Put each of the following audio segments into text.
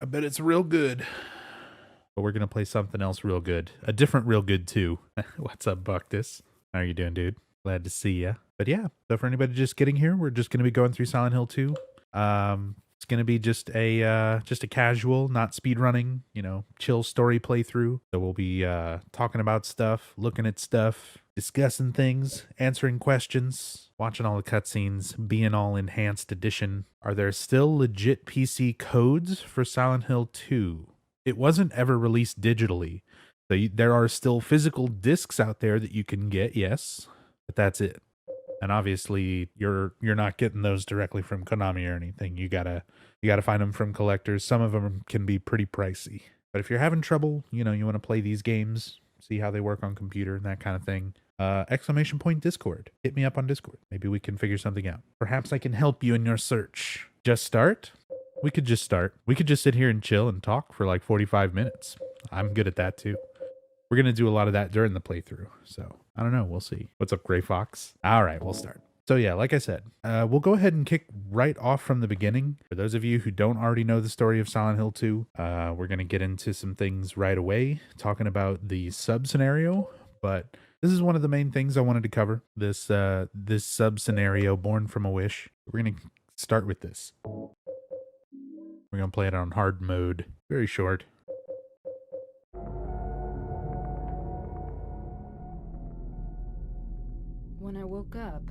I bet it's real good. But we're going to play something else real good. A different real good, too. What's up, Buctus? How are you doing, dude? Glad to see ya. But yeah, so for anybody just getting here, we're just going to be going through Silent Hill 2. It's going to be just a casual, not speed running, chill story playthrough. So we'll be talking about stuff, looking at stuff, discussing things, answering questions, watching all the cutscenes, being all enhanced edition. Are there still legit PC codes for Silent Hill 2? It wasn't ever released digitally. So there are still physical discs out there that you can get, yes, but that's it. And obviously, you're not getting those directly from Konami or anything. You gotta find them from collectors. Some of them can be pretty pricey. But if you're having trouble, you want to play these games, see how they work on computer and that kind of thing. Exclamation point Discord. Hit me up on Discord. Maybe we can figure something out. Perhaps I can help you in your search. Just start? We could just start. We could just sit here and chill and talk for like 45 minutes. I'm good at that too. We're going to do a lot of that during the playthrough. So I don't know. We'll see. What's up, Gray Fox? All right, we'll start. So yeah, like I said, we'll go ahead and kick right off from the beginning. For those of you who don't already know the story of Silent Hill 2, we're going to get into some things right away, talking about the sub-scenario. But this is one of the main things I wanted to cover, this sub-scenario, Born from a Wish. We're going to start with this. We're going to play it on hard mode. Very short. When I woke up,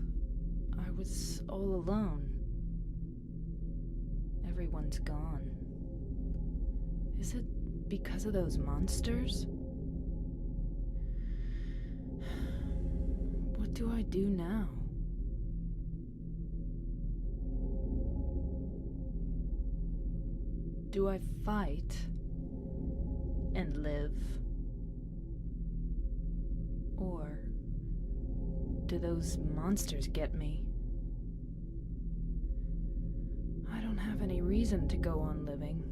I was all alone. Everyone's gone. Is it because of those monsters? What do I do now? Do I fight and live? Or do those monsters get me? I don't have any reason to go on living.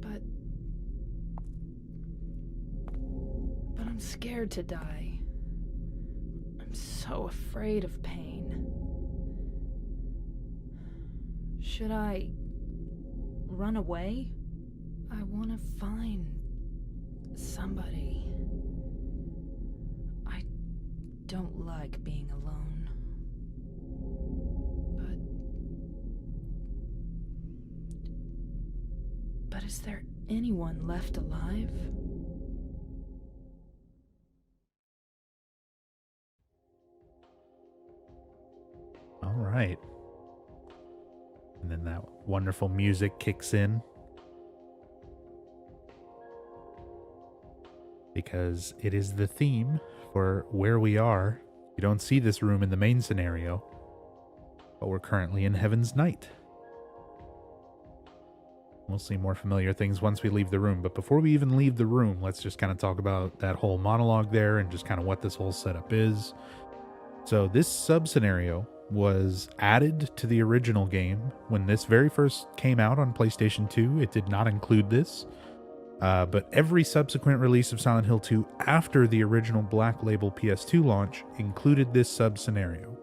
But I'm scared to die. I'm so afraid of pain. Should I run away? I want to find somebody. I don't like being alone. But is there anyone left alive? All right. And then that wonderful music kicks in. Because it is the theme for where we are. You don't see this room in the main scenario, but we're currently in Heaven's Night. We'll see more familiar things once we leave the room, but before we even leave the room, let's just kind of talk about that whole monologue there and just kind of what this whole setup is. So this sub-scenario was added to the original game. When this very first came out on PlayStation 2, it did not include this. But every subsequent release of Silent Hill 2 after the original Black Label PS2 launch included this sub-scenario.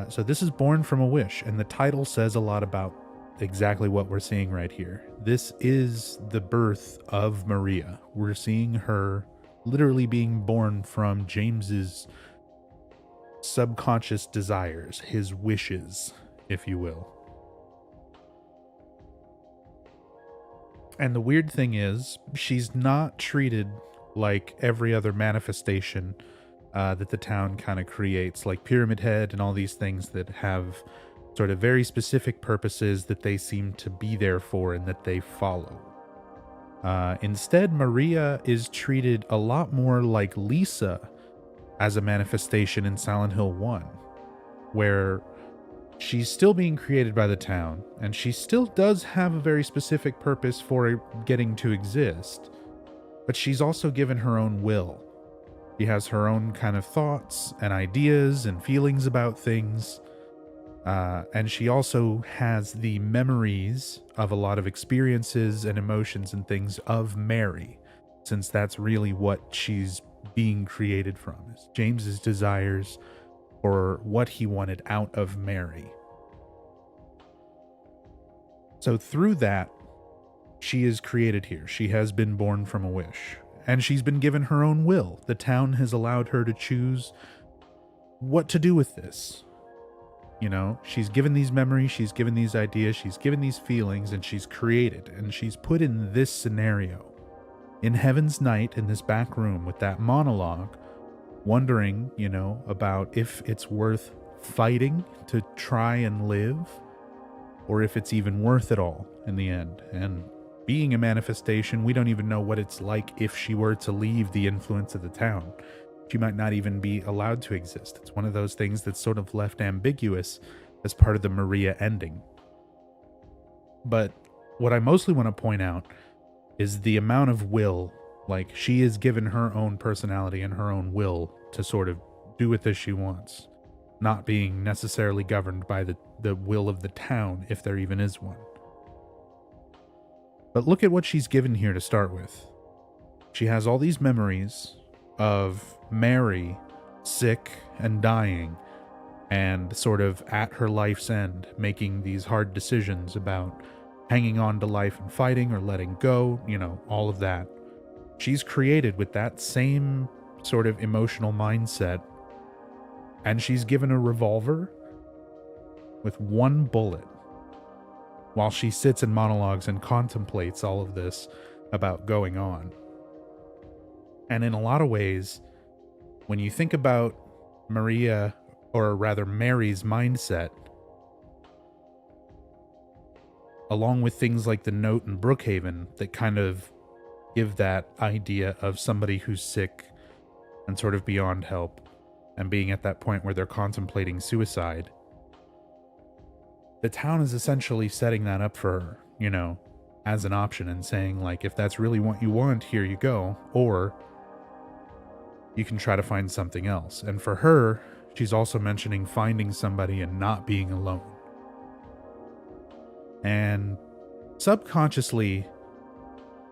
So this is Born from a Wish, and the title says a lot about exactly what we're seeing right here. This is the birth of Maria. We're seeing her literally being born from James's subconscious desires, his wishes, if you will. And the weird thing is, she's not treated like every other manifestation that the town kind of creates, like Pyramid Head and all these things that have sort of very specific purposes that they seem to be there for and that they follow. Instead, Maria is treated a lot more like Lisa as a manifestation in Silent Hill 1, where she's still being created by the town, and she still does have a very specific purpose for getting to exist, but she's also given her own will. She has her own kind of thoughts and ideas and feelings about things, and she also has the memories of a lot of experiences and emotions and things of Mary, since that's really what she's being created from, is James's desires for what he wanted out of Mary. So through that, she is created here. She has been born from a wish. And she's been given her own will. The town has allowed her to choose what to do with this. You know, she's given these memories, she's given these ideas, she's given these feelings, and she's created. And she's put in this scenario. In Heaven's Night, in this back room with that monologue, wondering, you know, about if it's worth fighting to try and live, or if it's even worth it all in the end. And being a manifestation, we don't even know what it's like if she were to leave the influence of the town. She might not even be allowed to exist. It's one of those things that's sort of left ambiguous as part of the Maria ending. But what I mostly want to point out is the amount of will. Like, she is given her own personality and her own will to sort of do with this she wants, not being necessarily governed by the will of the town, if there even is one. But look at what she's given here to start with. She has all these memories of Mary sick and dying and sort of at her life's end, making these hard decisions about hanging on to life and fighting or letting go, you know, all of that. She's created with that same sort of emotional mindset, and she's given a revolver with one bullet while she sits and monologues and contemplates all of this about going on. And in a lot of ways, when you think about Maria, or rather Mary's mindset, along with things like the note in Brookhaven that kind of give that idea of somebody who's sick and sort of beyond help and being at that point where they're contemplating suicide, the town is essentially setting that up for her, you know, as an option and saying, like, if that's really what you want, here you go, or you can try to find something else. And for her, she's also mentioning finding somebody and not being alone. And subconsciously,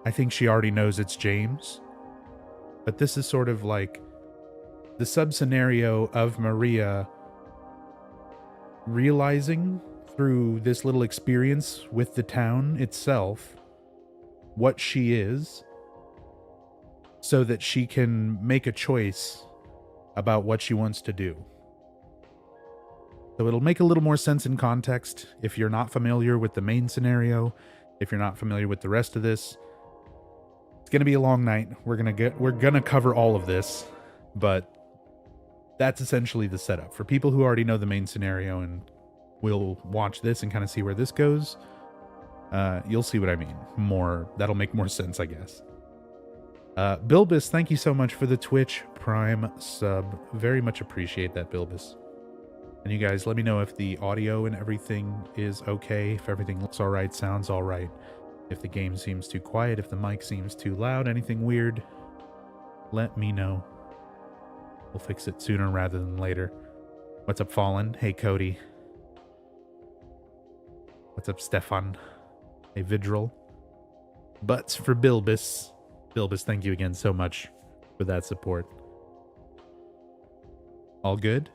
I think she already knows it's James, but this is sort of like the sub-scenario of Maria realizing through this little experience with the town itself what she is, so that she can make a choice about what she wants to do. So it'll make a little more sense in context if you're not familiar with the main scenario, if you're not familiar with the rest of this. It's going to be a long night. We're going to cover all of this, but that's essentially the setup. For people who already know the main scenario and will watch this and kind of see where this goes, you'll see what I mean. That'll make more sense, I guess. Bilbus, thank you so much for the Twitch Prime sub. Very much appreciate that, Bilbus. And you guys, let me know if the audio and everything is okay, if everything looks all right, sounds all right, if the game seems too quiet, if the mic seems too loud, anything weird, let me know. We'll fix it sooner rather than later. What's up, Fallen? Hey, Cody. What's up, Stefan? Hey, Vidril. Butts for Bilbus. Bilbus, thank you again so much for that support. All good?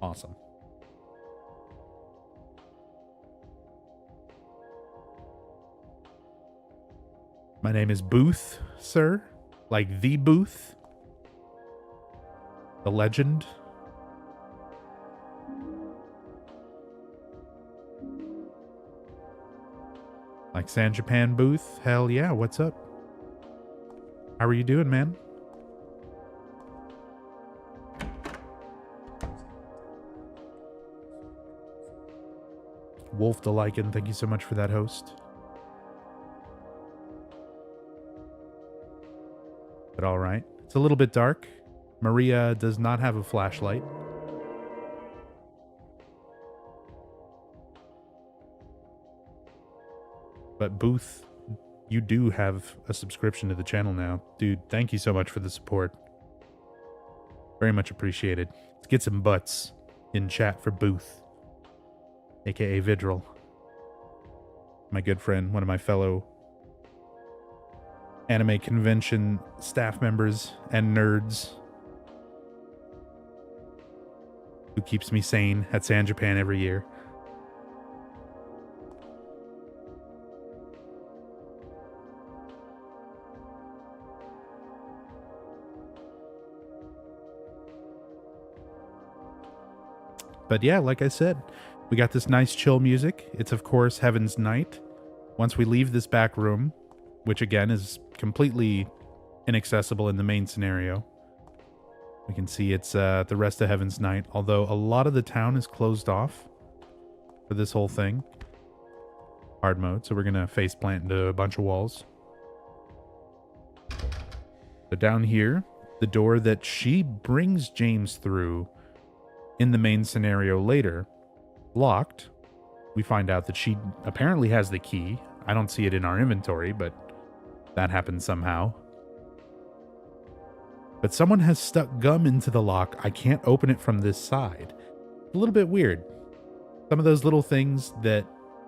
Awesome. My name is Booth, sir. Like the Booth. The legend. Like San Japan Booth? Hell yeah, what's up? How are you doing, man? Wolf the Lycan, thank you so much for that host. But alright. It's a little bit dark. Maria does not have a flashlight. But Booth, you do have a subscription to the channel now. Dude, thank you so much for the support. Very much appreciated. Let's get some butts in chat for Booth, aka Vidril. My good friend, one of my fellow anime convention staff members and nerds who keeps me sane at San Japan every year. But yeah, like I said, we got this nice chill music. It's, of course, Heaven's Night. Once we leave this back room, which again is completely inaccessible in the main scenario, we can see it's the rest of Heaven's Night, although a lot of the town is closed off for this whole thing. Hard mode, so we're going to face plant into a bunch of walls. So down here, the door that she brings James through in the main scenario later, locked. We find out that she apparently has the key. I don't see it in our inventory, but that happened somehow. But someone has stuck gum into the lock. I can't open it from this side. A little bit weird. Some of those little things that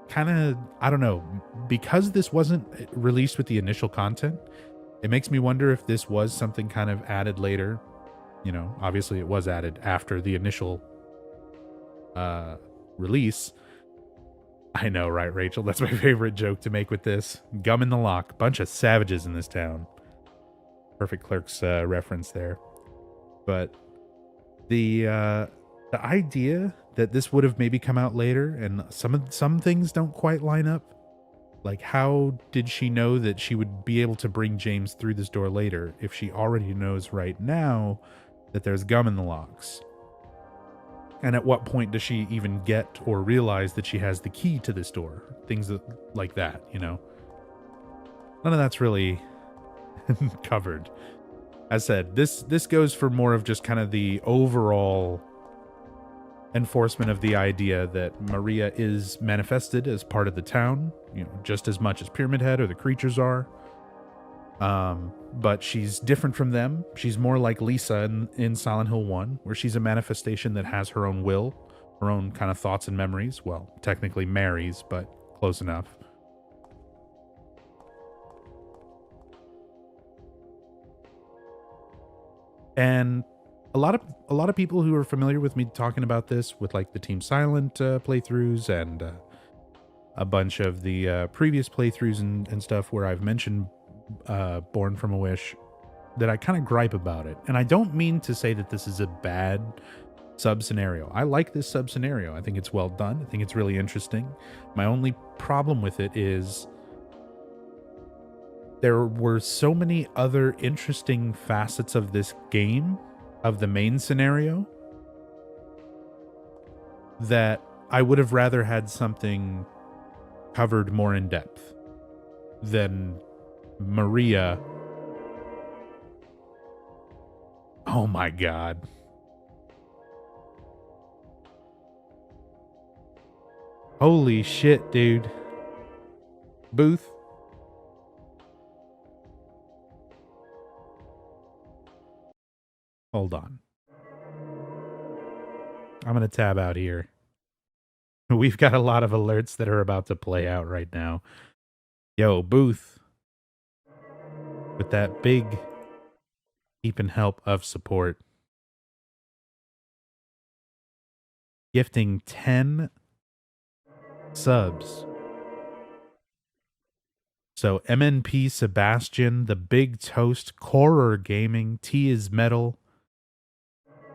kind of, I don't know, because this wasn't released with the initial content, it makes me wonder if this was something kind of added later. You know, obviously it was added after the initial release. I know, right, Rachel? That's my favorite joke to make with this. Gum in the lock. Bunch of savages in this town. Perfect Clerks reference there. But the idea that this would have maybe come out later, and some things don't quite line up. Like, how did she know that she would be able to bring James through this door later if she already knows right now that there's gum in the locks? And at what point does she even get or realize that she has the key to this door? Things like that, you know? None of that's really covered. As said, this goes for more of just kind of the overall enforcement of the idea that Maria is manifested as part of the town, you know, just as much as Pyramid Head or the creatures are. But she's different from them. She's more like Lisa in Silent Hill 1, where she's a manifestation that has her own will, her own kind of thoughts and memories. Well, technically Mary's, but close enough. And a lot of people who are familiar with me talking about this with like the Team Silent playthroughs and a bunch of the previous playthroughs and stuff where I've mentioned Born from a Wish, that I kind of gripe about it. And I don't mean to say that this is a bad sub scenario. I like this sub scenario. I think it's well done. I think it's really interesting. My only problem with it is there were so many other interesting facets of this game, of the main scenario, that I would have rather had something covered more in depth than Maria. Oh my god. Holy shit, dude. Booth. Hold on. I'm going to tab out here. We've got a lot of alerts that are about to play out right now. Yo, Booth. With that big heap and help of support. Gifting 10 subs. So MNP Sebastian, The Big Toast, Horror Gaming, T is Metal,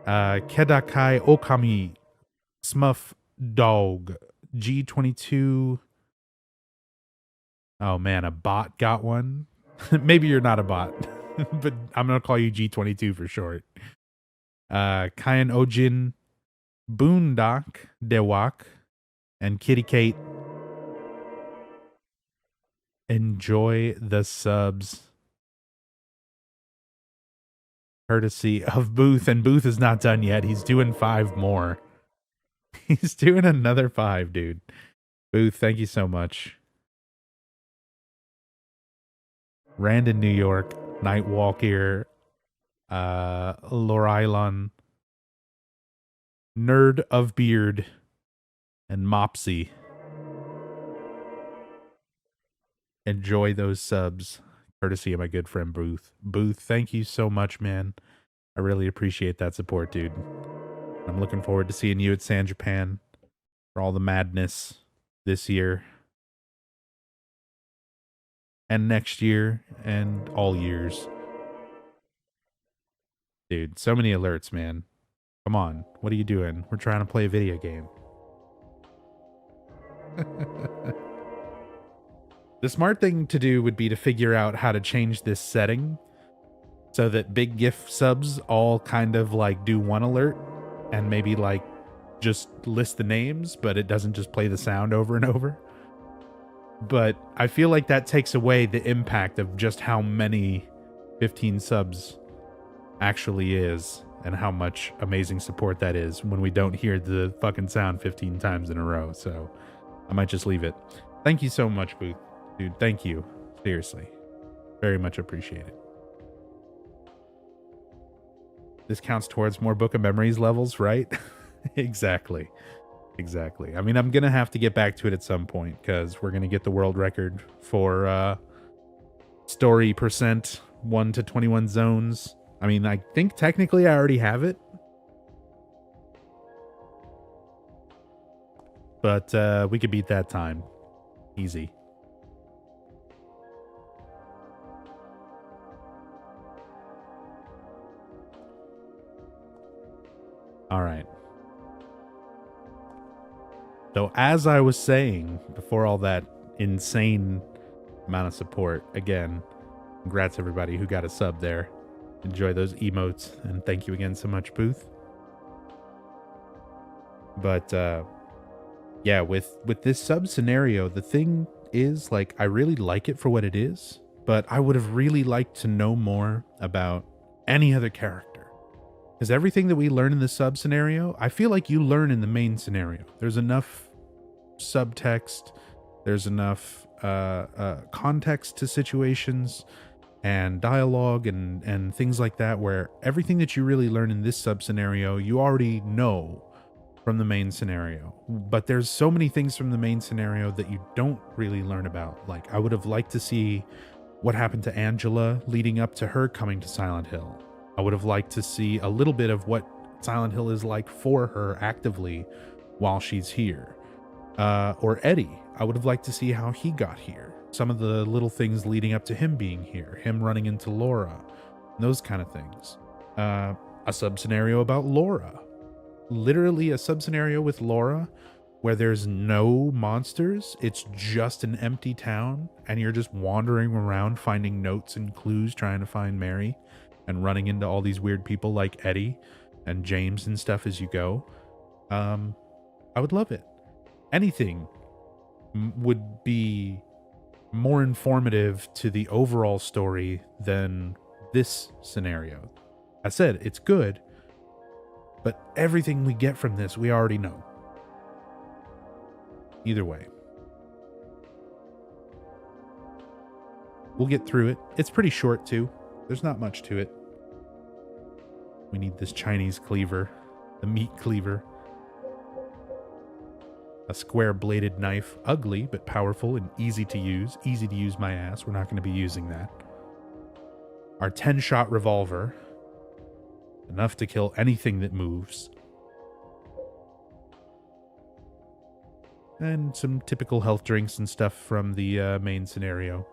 Kedakai Okami, Smuff Dog, G22. Oh man, a bot got one. Maybe you're not a bot, but I'm going to call you G22 for short. Kayan Ojin, Boondock, Dewak, and Kitty Kate. Enjoy the subs. Courtesy of Booth, and Booth is not done yet. He's doing 5 more. He's doing another 5, dude. Booth, thank you so much. Randon, New York, Nightwalk here, Lorailon, Nerd of Beard, and Mopsy. Enjoy those subs, courtesy of my good friend Booth. Booth, thank you so much, man. I really appreciate that support, dude. I'm looking forward to seeing you at San Japan for all the madness this year and next year and all years. Dude, so many alerts, man. Come on. What are you doing? We're trying to play a video game. The smart thing to do would be to figure out how to change this setting so that big GIF subs all kind of like do one alert and maybe like just list the names, but it doesn't just play the sound over and over. But I feel like that takes away the impact of just how many 15 subs actually is and how much amazing support that is when we don't hear the fucking sound 15 times in a row. So I might just leave it. Thank you so much, Booth. Dude, thank you. Seriously. Very much appreciated. This counts towards more Book of Memories levels, right? Exactly. Exactly. I mean, I'm going to have to get back to it at some point because we're going to get the world record for story percent 1 to 21 zones. I mean, I think technically I already have it. But we could beat that time. Easy. All right. So as I was saying before all that insane amount of support, again, congrats everybody who got a sub there. Enjoy those emotes, and thank you again so much, Booth. But yeah, with this sub scenario, the thing is, like, I really like it for what it is, but I would have really liked to know more about any other character. Because everything that we learn in the sub scenario, I feel like you learn in the main scenario. There's enough subtext, there's enough context to situations and dialogue and things like that, where everything that you really learn in this sub scenario, you already know from the main scenario. But there's so many things from the main scenario that you don't really learn about. Like, I would have liked to see what happened to Angela leading up to her coming to Silent Hill. I would have liked to see a little bit of what Silent Hill is like for her actively while she's here. Or Eddie. I would have liked to see how he got here. Some of the little things leading up to him being here. Him running into Laura. Those kind of things. A sub-scenario about Laura. Literally a sub-scenario with Laura where there's no monsters. It's just an empty town. And you're just wandering around finding notes and clues trying to find Mary. And running into all these weird people like Eddie and James and stuff as you go. I would love it. Anything would be more informative to the overall story than this scenario. I said, it's good, but everything we get from this, we already know. Either way. We'll get through it. It's pretty short, too. There's not much to it. We need this Chinese cleaver, the meat cleaver. A square-bladed knife, ugly but powerful and easy to use. Easy to use my ass. We're not going to be using that. Our 10-shot revolver. Enough to kill anything that moves. And some typical health drinks and stuff from the main scenario.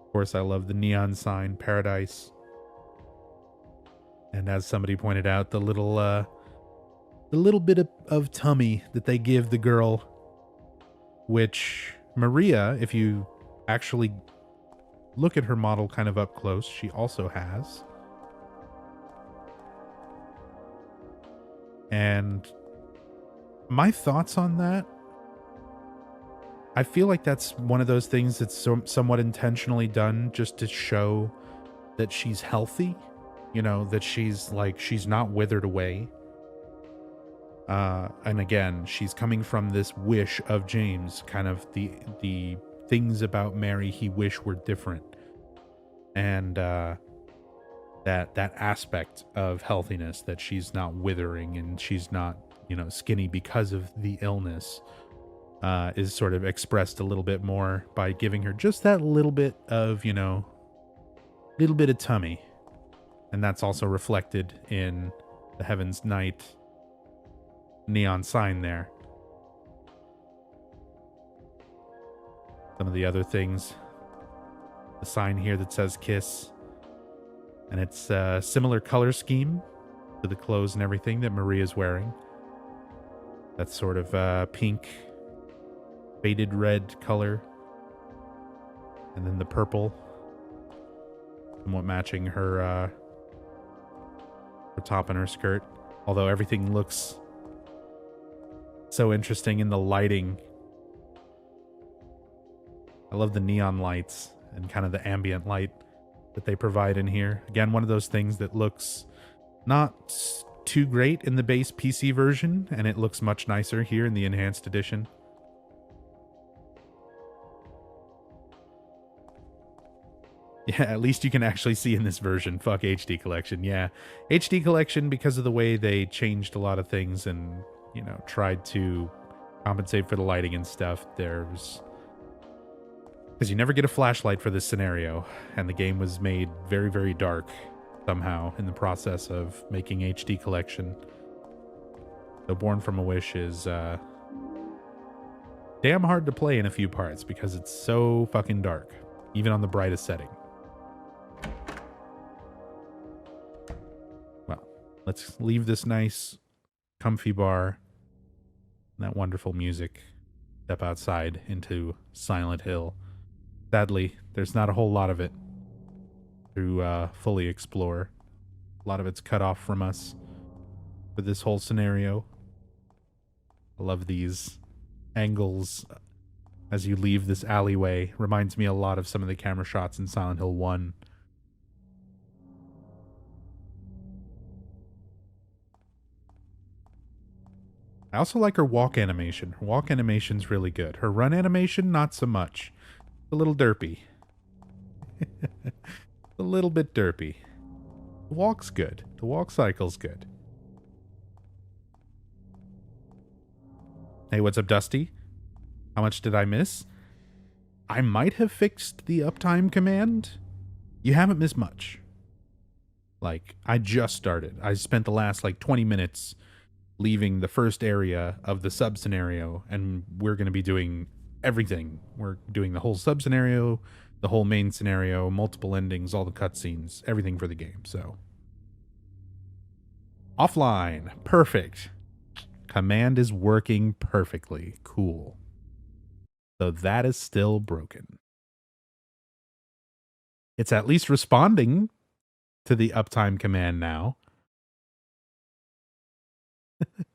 Of course, I love the neon sign, Paradise. And as somebody pointed out, the little bit of tummy that they give the girl, which Maria, if you actually look at her model kind of up close, she also has. And my thoughts on that, I feel like that's one of those things that's somewhat intentionally done just to show that she's healthy, you know, that she's not withered away. And again, she's coming from this wish of James, kind of the things about Mary he wished were different. And that aspect of healthiness, that she's not withering and she's not, you know, skinny because of the illness, is sort of expressed a little bit more by giving her just that little bit of, you know, little bit of tummy. And that's also reflected in the Heaven's Night neon sign there. Some of the other things, the sign here that says kiss, and it's a similar color scheme to the clothes and everything that Maria's wearing. That sort of pink, faded red color. And then the purple, somewhat matching her top and her skirt. Although everything looks so interesting in the lighting. I love the neon lights and kind of the ambient light that they provide in here. Again, one of those things that looks not too great in the base PC version, and it looks much nicer here in the enhanced edition. Yeah, at least you can actually see in this version. Fuck HD Collection. Yeah, HD Collection, because of the way they changed a lot of things and, you know, tried to compensate for the lighting and stuff. There's... because you never get a flashlight for this scenario, and the game was made very, very dark somehow in the process of making HD Collection. So Born from a Wish is damn hard to play in a few parts because it's so fucking dark, even on the brightest setting. Well, let's leave this nice, comfy bar and that wonderful music. Step outside into Silent Hill. Sadly, there's not a whole lot of it to fully explore. A lot of it's cut off from us for this whole scenario. I love these angles as you leave this alleyway. Reminds me a lot of some of the camera shots in Silent Hill 1. I also like her walk animation. Her walk animation's really good. Her run animation, not so much. A little derpy. A little bit derpy. The walk's good. The walk cycle's good. Hey, what's up, Dusty? How much did I miss? I might have fixed the uptime command. You haven't missed much. Like, I just started. I spent the last, 20 minutes leaving the first area of the sub-scenario, and we're going to be doing everything. We're doing the whole sub-scenario, the whole main scenario, multiple endings, all the cutscenes, everything for the game, so. Offline. Perfect. Command is working perfectly. Cool. So that is still broken. It's at least responding to the uptime command now.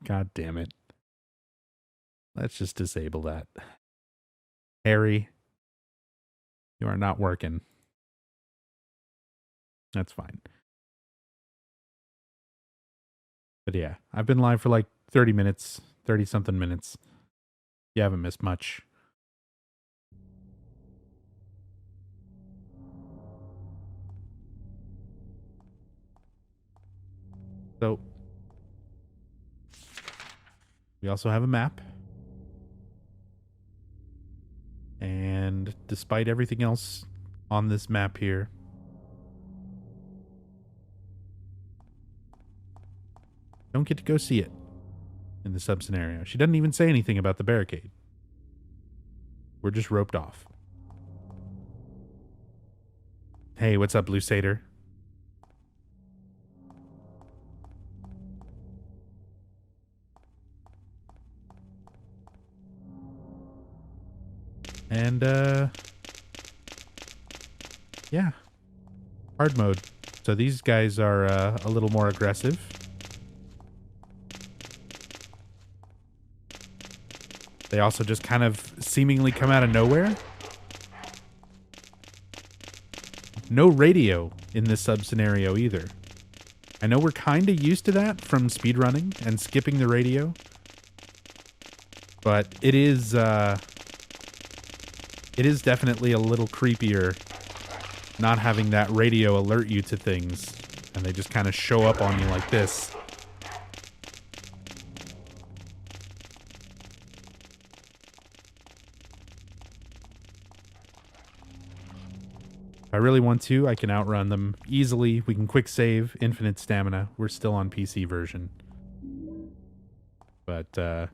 God damn it. Let's just disable that. Harry, you are not working. That's fine. But yeah, I've been live for 30 minutes, 30-something minutes. You haven't missed much. So, we also have a map. And despite everything else on this map here, don't get to go see it in the sub-scenario. She doesn't even say anything about the barricade. We're just roped off. Hey, what's up, Blue Satyr? And, yeah. Hard mode. So these guys are a little more aggressive. They also just kind of seemingly come out of nowhere. No radio in this sub-scenario either. I know we're kind of used to that from speedrunning and skipping the radio. But it is definitely a little creepier not having that radio alert you to things. And they just kind of show up on you like this. If I really want to, I can outrun them easily. We can quick save, infinite stamina. We're still on PC version. But,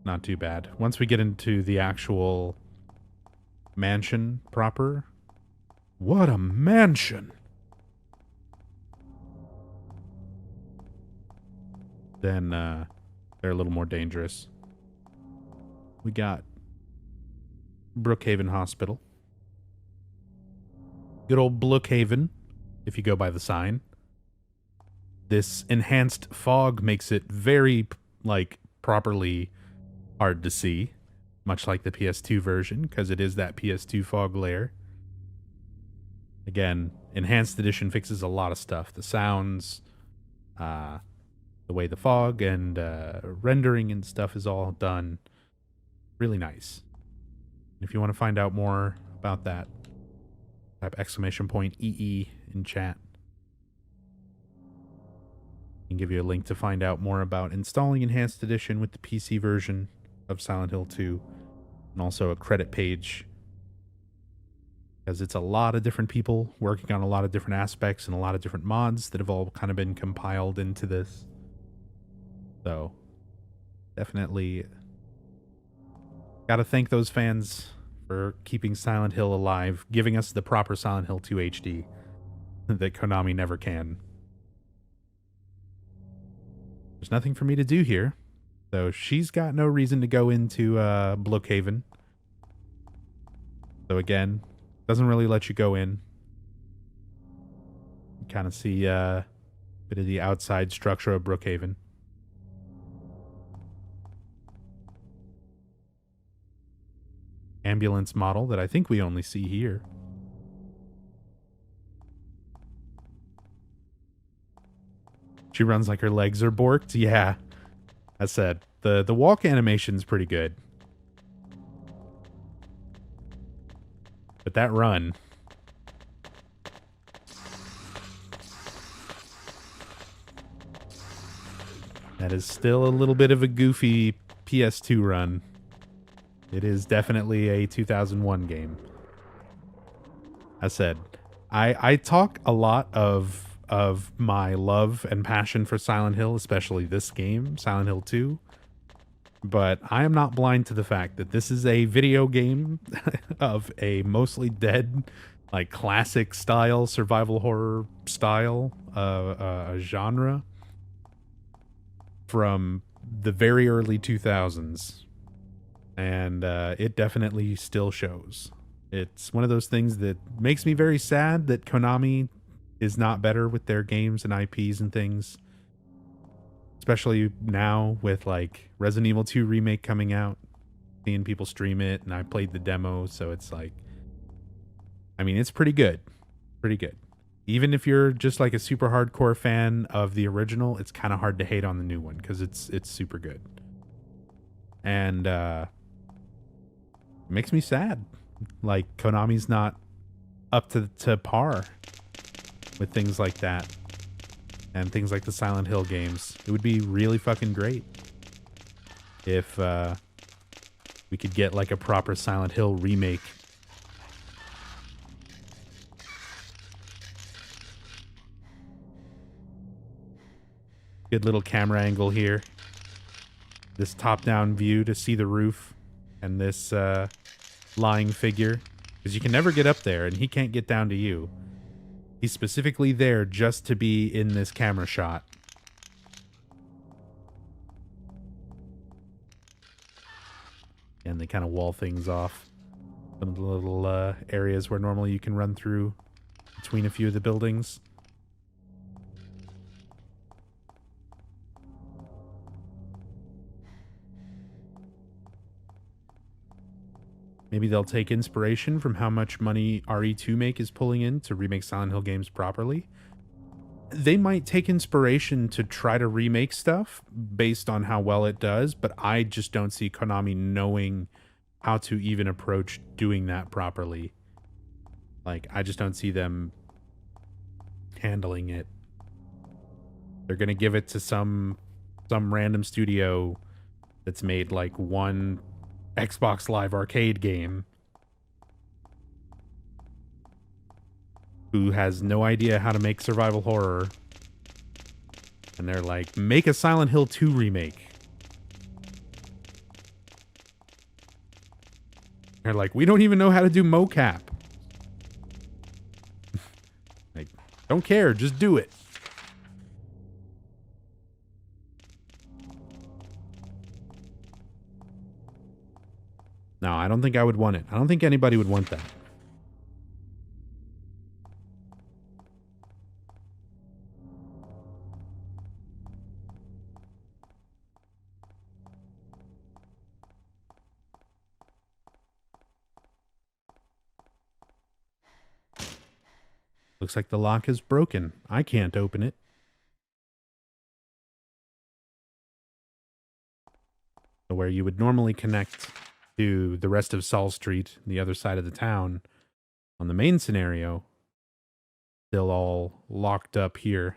not too bad. Once we get into the actual mansion proper. What a mansion! then they're a little more dangerous. We got Brookhaven Hospital. Good old Brookhaven, if you go by the sign. This enhanced fog makes it very, like, properly hard to see, much like the PS2 version, because it is that PS2 fog layer. Again, enhanced edition fixes a lot of stuff. The sounds, the way the fog and rendering and stuff is all done really nice. If you want to find out more about that, type !EE in chat. I can give you a link to find out more about installing Enhanced Edition with the PC version of Silent Hill 2, and also a credit page, because it's a lot of different people working on a lot of different aspects and a lot of different mods that have all kind of been compiled into this. So, definitely gotta thank those fans for keeping Silent Hill alive, giving us the proper Silent Hill 2 HD that Konami never can. There's nothing for me to do here, so she's got no reason to go into Brookhaven. So again, doesn't really let you go in. You kind of see a bit of the outside structure of Brookhaven. Ambulance model that I think we only see here. She runs like her legs are borked. Yeah, I said the walk animation's pretty good, but that run, that is still a little bit of a goofy PS2 run. It is definitely a 2001 game. I said, I talk a lot of my love and passion for Silent Hill, especially this game, Silent Hill 2. But I am not blind to the fact that this is a video game of a mostly dead, like classic style, survival horror style, genre from the very early 2000s. And it definitely still shows. It's one of those things that makes me very sad that Konami is not better with their games and IPs and things. Especially now with like Resident Evil 2 remake coming out, seeing people stream it, and I played the demo, so it's like, I mean, it's pretty good. Pretty good. Even if you're just like a super hardcore fan of the original, it's kind of hard to hate on the new one because it's super good. And it makes me sad. Like Konami's not up to par with things like that. And things like the Silent Hill games. It would be really fucking great if we could get like a proper Silent Hill remake. Good little camera angle here. This top-down view to see the roof and this lying figure. Because you can never get up there and he can't get down to you. He's specifically there just to be in this camera shot. And they kind of wall things off. Some of the little areas where normally you can run through between a few of the buildings. Maybe they'll take inspiration from how much money RE2Make is pulling in to remake Silent Hill games properly. They might take inspiration to try to remake stuff based on how well it does, but I just don't see Konami knowing how to even approach doing that properly. Like, I just don't see them handling it. They're gonna give it to some random studio that's made like one Xbox Live Arcade game who has no idea how to make survival horror, and they're like, make a Silent Hill 2 remake. They're like, we don't even know how to do mocap. Like, don't care, just do it. No, I don't think I would want it. I don't think anybody would want that. Looks like the lock is broken. I can't open it. So where you would normally connect to the rest of Saul Street, the other side of the town, on the main scenario, still all locked up here.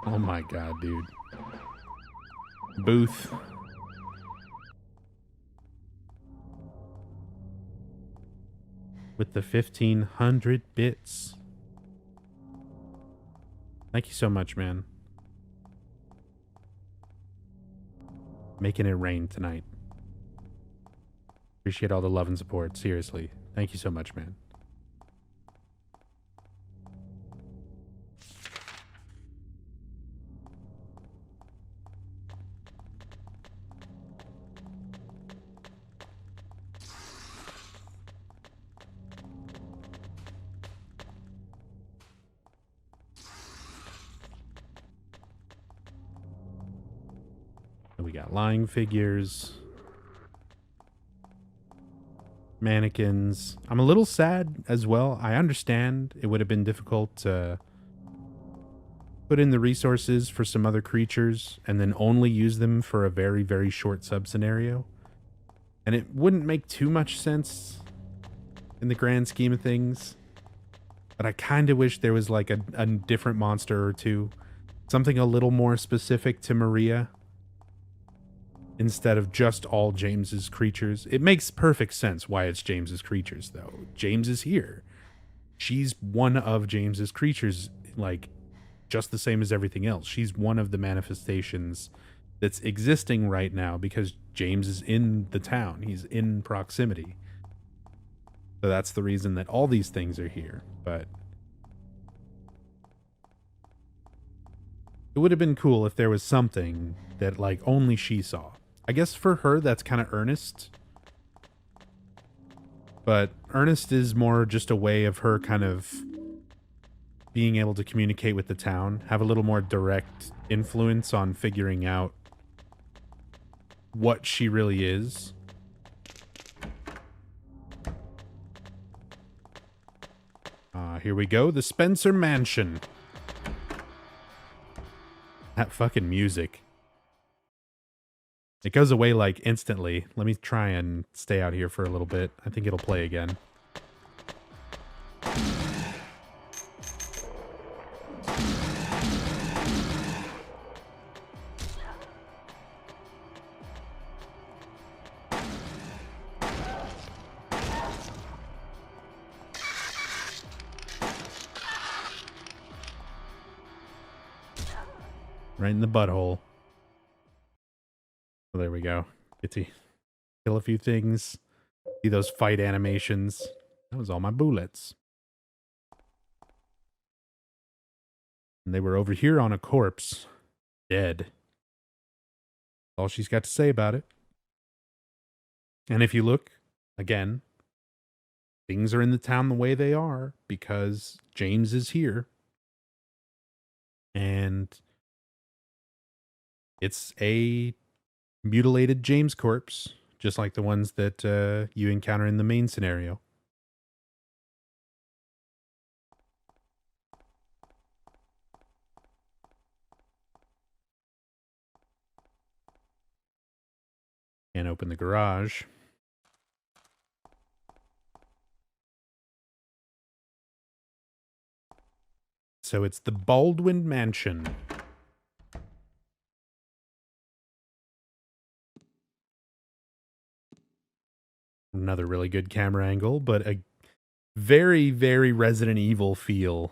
Oh my god, dude. Booth. With the 1500 bits. Thank you so much, man. Making it rain tonight. Appreciate all the love and support. Seriously. Thank you so much, man. We got lying figures. Mannequins. I'm a little sad as well. I understand it would have been difficult to put in the resources for some other creatures and then only use them for a very, very short sub-scenario. And it wouldn't make too much sense in the grand scheme of things. But I kind of wish there was like a different monster or two. Something a little more specific to Maria. Instead of just all James's creatures. It makes perfect sense why it's James's creatures, though. James is here. She's one of James's creatures, like, just the same as everything else. She's one of the manifestations that's existing right now because James is in the town. He's in proximity. So that's the reason that all these things are here. But it would have been cool if there was something that, like, only she saw. I guess for her, that's kind of Ernest. But Ernest is more just a way of her kind of being able to communicate with the town, have a little more direct influence on figuring out what she really is. Here we go, the Spencer Mansion. That fucking music. It goes away, like, instantly. Let me try and stay out here for a little bit. I think it'll play again. Right in the butthole. Oh, there we go. Get to kill a few things. See those fight animations. That was all my bullets. And they were over here on a corpse. Dead. All she's got to say about it. And if you look, again, things are in the town the way they are because James is here. And it's a mutilated James corpse, just like the ones that you encounter in the main scenario. Can't open the garage. So it's the Baldwin Mansion. Another really good camera angle, but a very, very Resident Evil feel.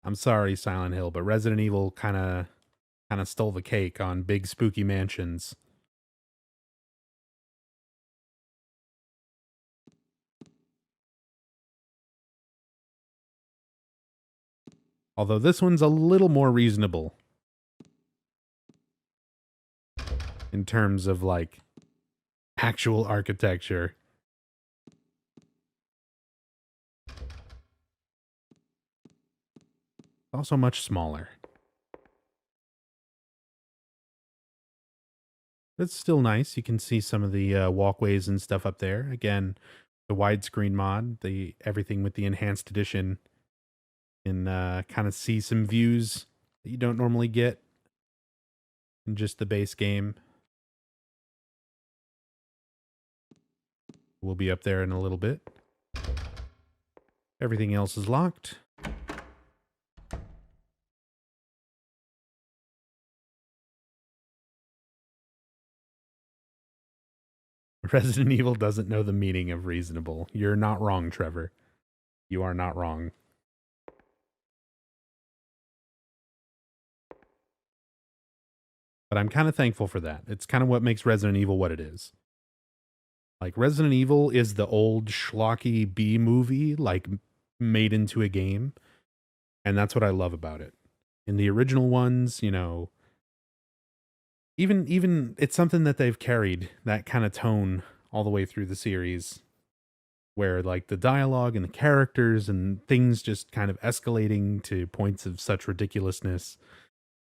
I'm sorry, Silent Hill, but Resident Evil kind of stole the cake on big spooky mansions. Although this one's a little more reasonable in terms of like actual architecture. Also much smaller. It's still nice. You can see some of the walkways and stuff up there. Again, the widescreen mod, the everything with the enhanced edition, and kind of see some views that you don't normally get in just the base game. We'll be up there in a little bit. Everything else is locked. Resident Evil doesn't know the meaning of reasonable. You're not wrong, Trevor. You are not wrong. But I'm kind of thankful for that. It's kind of what makes Resident Evil what it is. Like, Resident Evil is the old schlocky B movie, like, made into a game. And that's what I love about it. In the original ones, you know, even it's something that they've carried, that kind of tone all the way through the series, where like the dialogue and the characters and things just kind of escalating to points of such ridiculousness.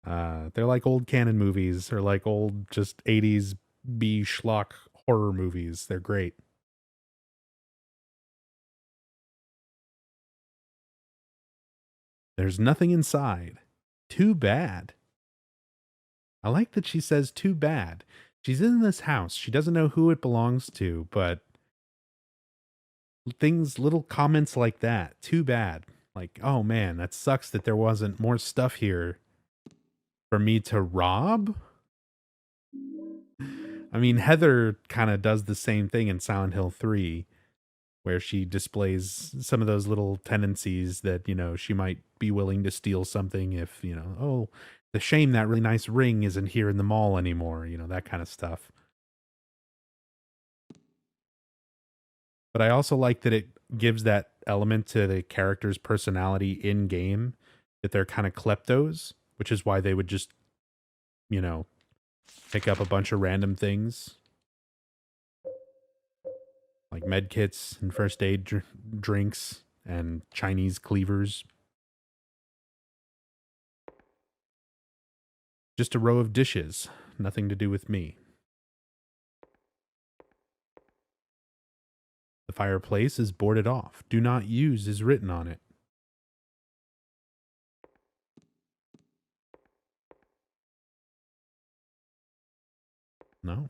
They're like old canon movies, or like old just 80s B schlock horror movies. They're great. There's nothing inside. Too bad. I like that she says too bad. She's in this house. She doesn't know who it belongs to, but things, little comments like that, too bad. Like, oh man, that sucks that there wasn't more stuff here for me to rob. I mean, Heather kind of does the same thing in Silent Hill 3, where she displays some of those little tendencies that, you know, she might be willing to steal something if, you know, oh, the shame that really nice ring isn't here in the mall anymore, you know, that kind of stuff. But I also like that it gives that element to the character's personality in game, that they're kind of kleptos, which is why they would just, you know, pick up a bunch of random things like med kits and first aid drinks and Chinese cleavers. Just a row of dishes, nothing to do with me. The fireplace is boarded off. Do not use is written on it. No.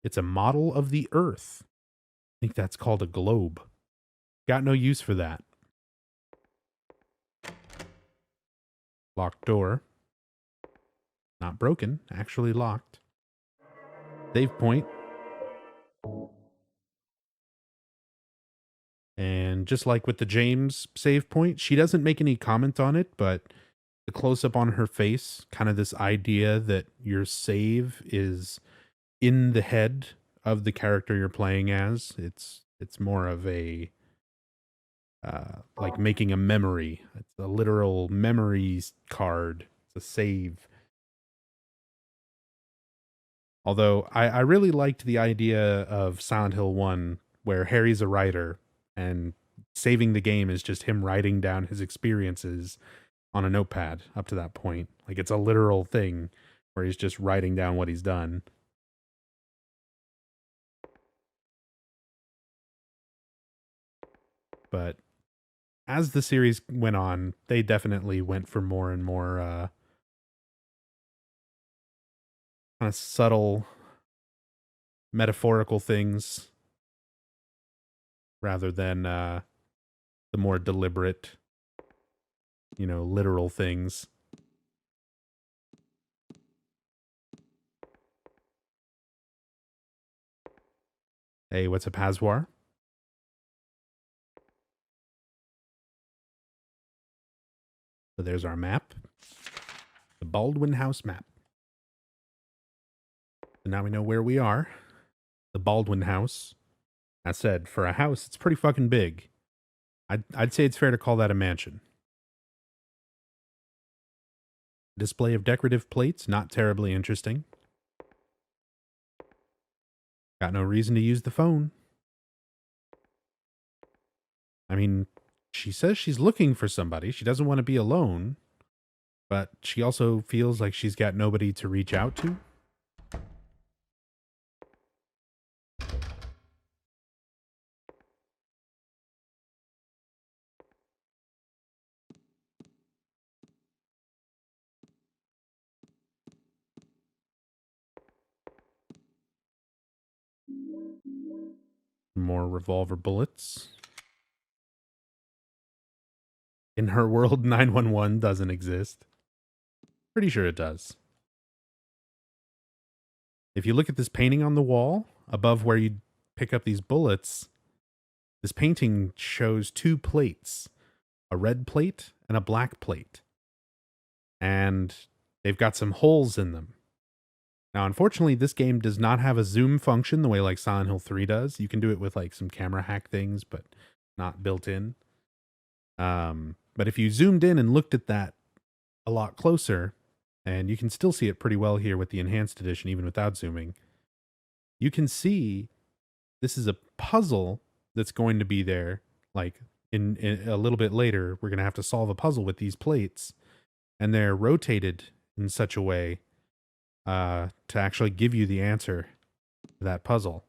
It's a model of the Earth. I think that's called a globe. Got no use for that. Locked door. Not broken, actually locked. Save point. And just like with the James save point, she doesn't make any comment on it, but the close up on her face, kind of this idea that your save is in the head of the character you're playing as. It's more of a like making a memory. It's a literal memory card. It's a save. Although I really liked the idea of Silent Hill 1, where Harry's a writer and saving the game is just him writing down his experiences on a notepad up to that point. Like, it's a literal thing where he's just writing down what he's done. But as the series went on, they definitely went for more and more kind of subtle metaphorical things rather than the more deliberate, you know, literal things. Hey, what's a Paswar? So there's our map. The Baldwin house map. So now we know where we are. The Baldwin house. I said, for a house, it's pretty fucking big. I'd say it's fair to call that a mansion. Display of decorative plates, not terribly interesting. Got no reason to use the phone. I mean, she says she's looking for somebody. She doesn't want to be alone, but she also feels like she's got nobody to reach out to. More revolver bullets. In her world, 911 doesn't exist. Pretty sure it does. If you look at this painting on the wall, above where you pick up these bullets, this painting shows two plates, a red plate and a black plate. And they've got some holes in them. Now, unfortunately, this game does not have a zoom function the way like Silent Hill 3 does. You can do it with like some camera hack things, but not built in. But if you zoomed in and looked at that a lot closer, and you can still see it pretty well here with the enhanced edition, even without zooming, you can see this is a puzzle that's going to be there. Like in a little bit later, we're going to have to solve a puzzle with these plates, and they're rotated in such a way to actually give you the answer to that puzzle.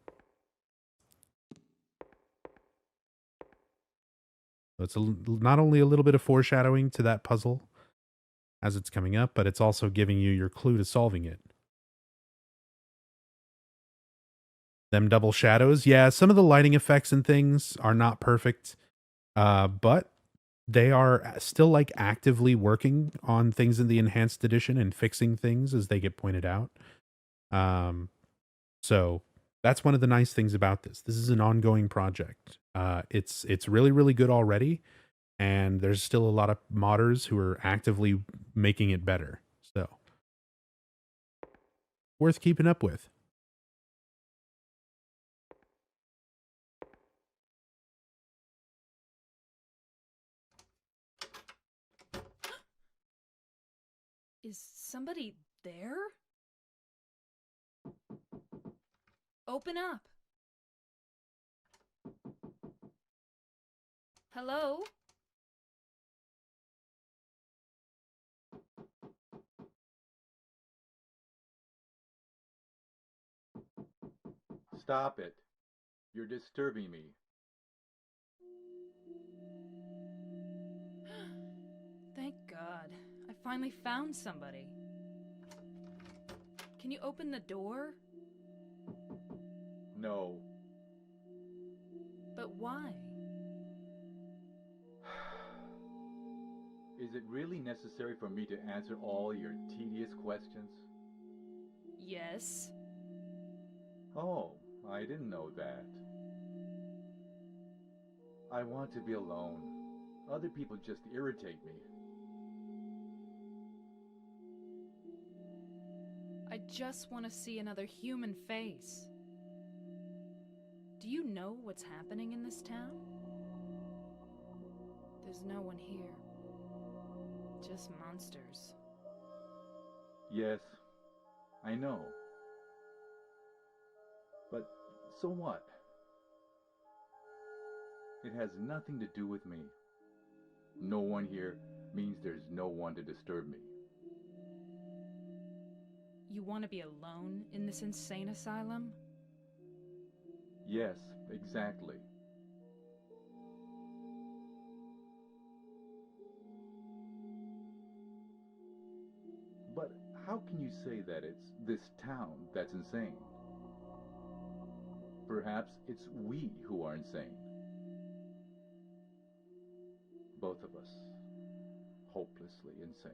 So it's not only a little bit of foreshadowing to that puzzle as it's coming up, but it's also giving you your clue to solving it. Them double shadows. Yeah, some of the lighting effects and things are not perfect, but they are still like actively working on things in the enhanced edition and fixing things as they get pointed out. So that's one of the nice things about this. This is an ongoing project. It's really, really good already. And there's still a lot of modders who are actively making it better. So worth keeping up with. Is somebody there? Open up. Hello? Stop it. You're disturbing me. Thank God. I finally found somebody. Can you open the door? No. But why? Is it really necessary for me to answer all your tedious questions? Yes. Oh, I didn't know that. I want to be alone. Other people just irritate me. I just want to see another human face. Do you know what's happening in this town? There's no one here. Just monsters. Yes, I know. But so what? It has nothing to do with me. No one here means there's no one to disturb me. You want to be alone in this insane asylum? Yes, exactly. But how can you say that it's this town that's insane? Perhaps it's we who are insane. Both of us. Hopelessly insane.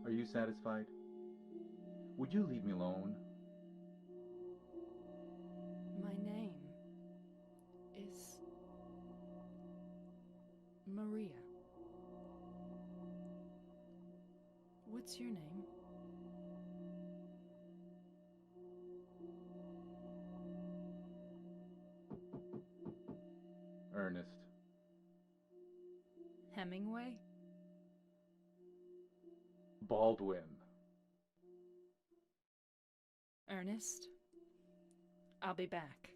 Are you satisfied? Would you leave me alone? My name is Maria. What's your name? Hemingway? Baldwin. Ernest? I'll be back.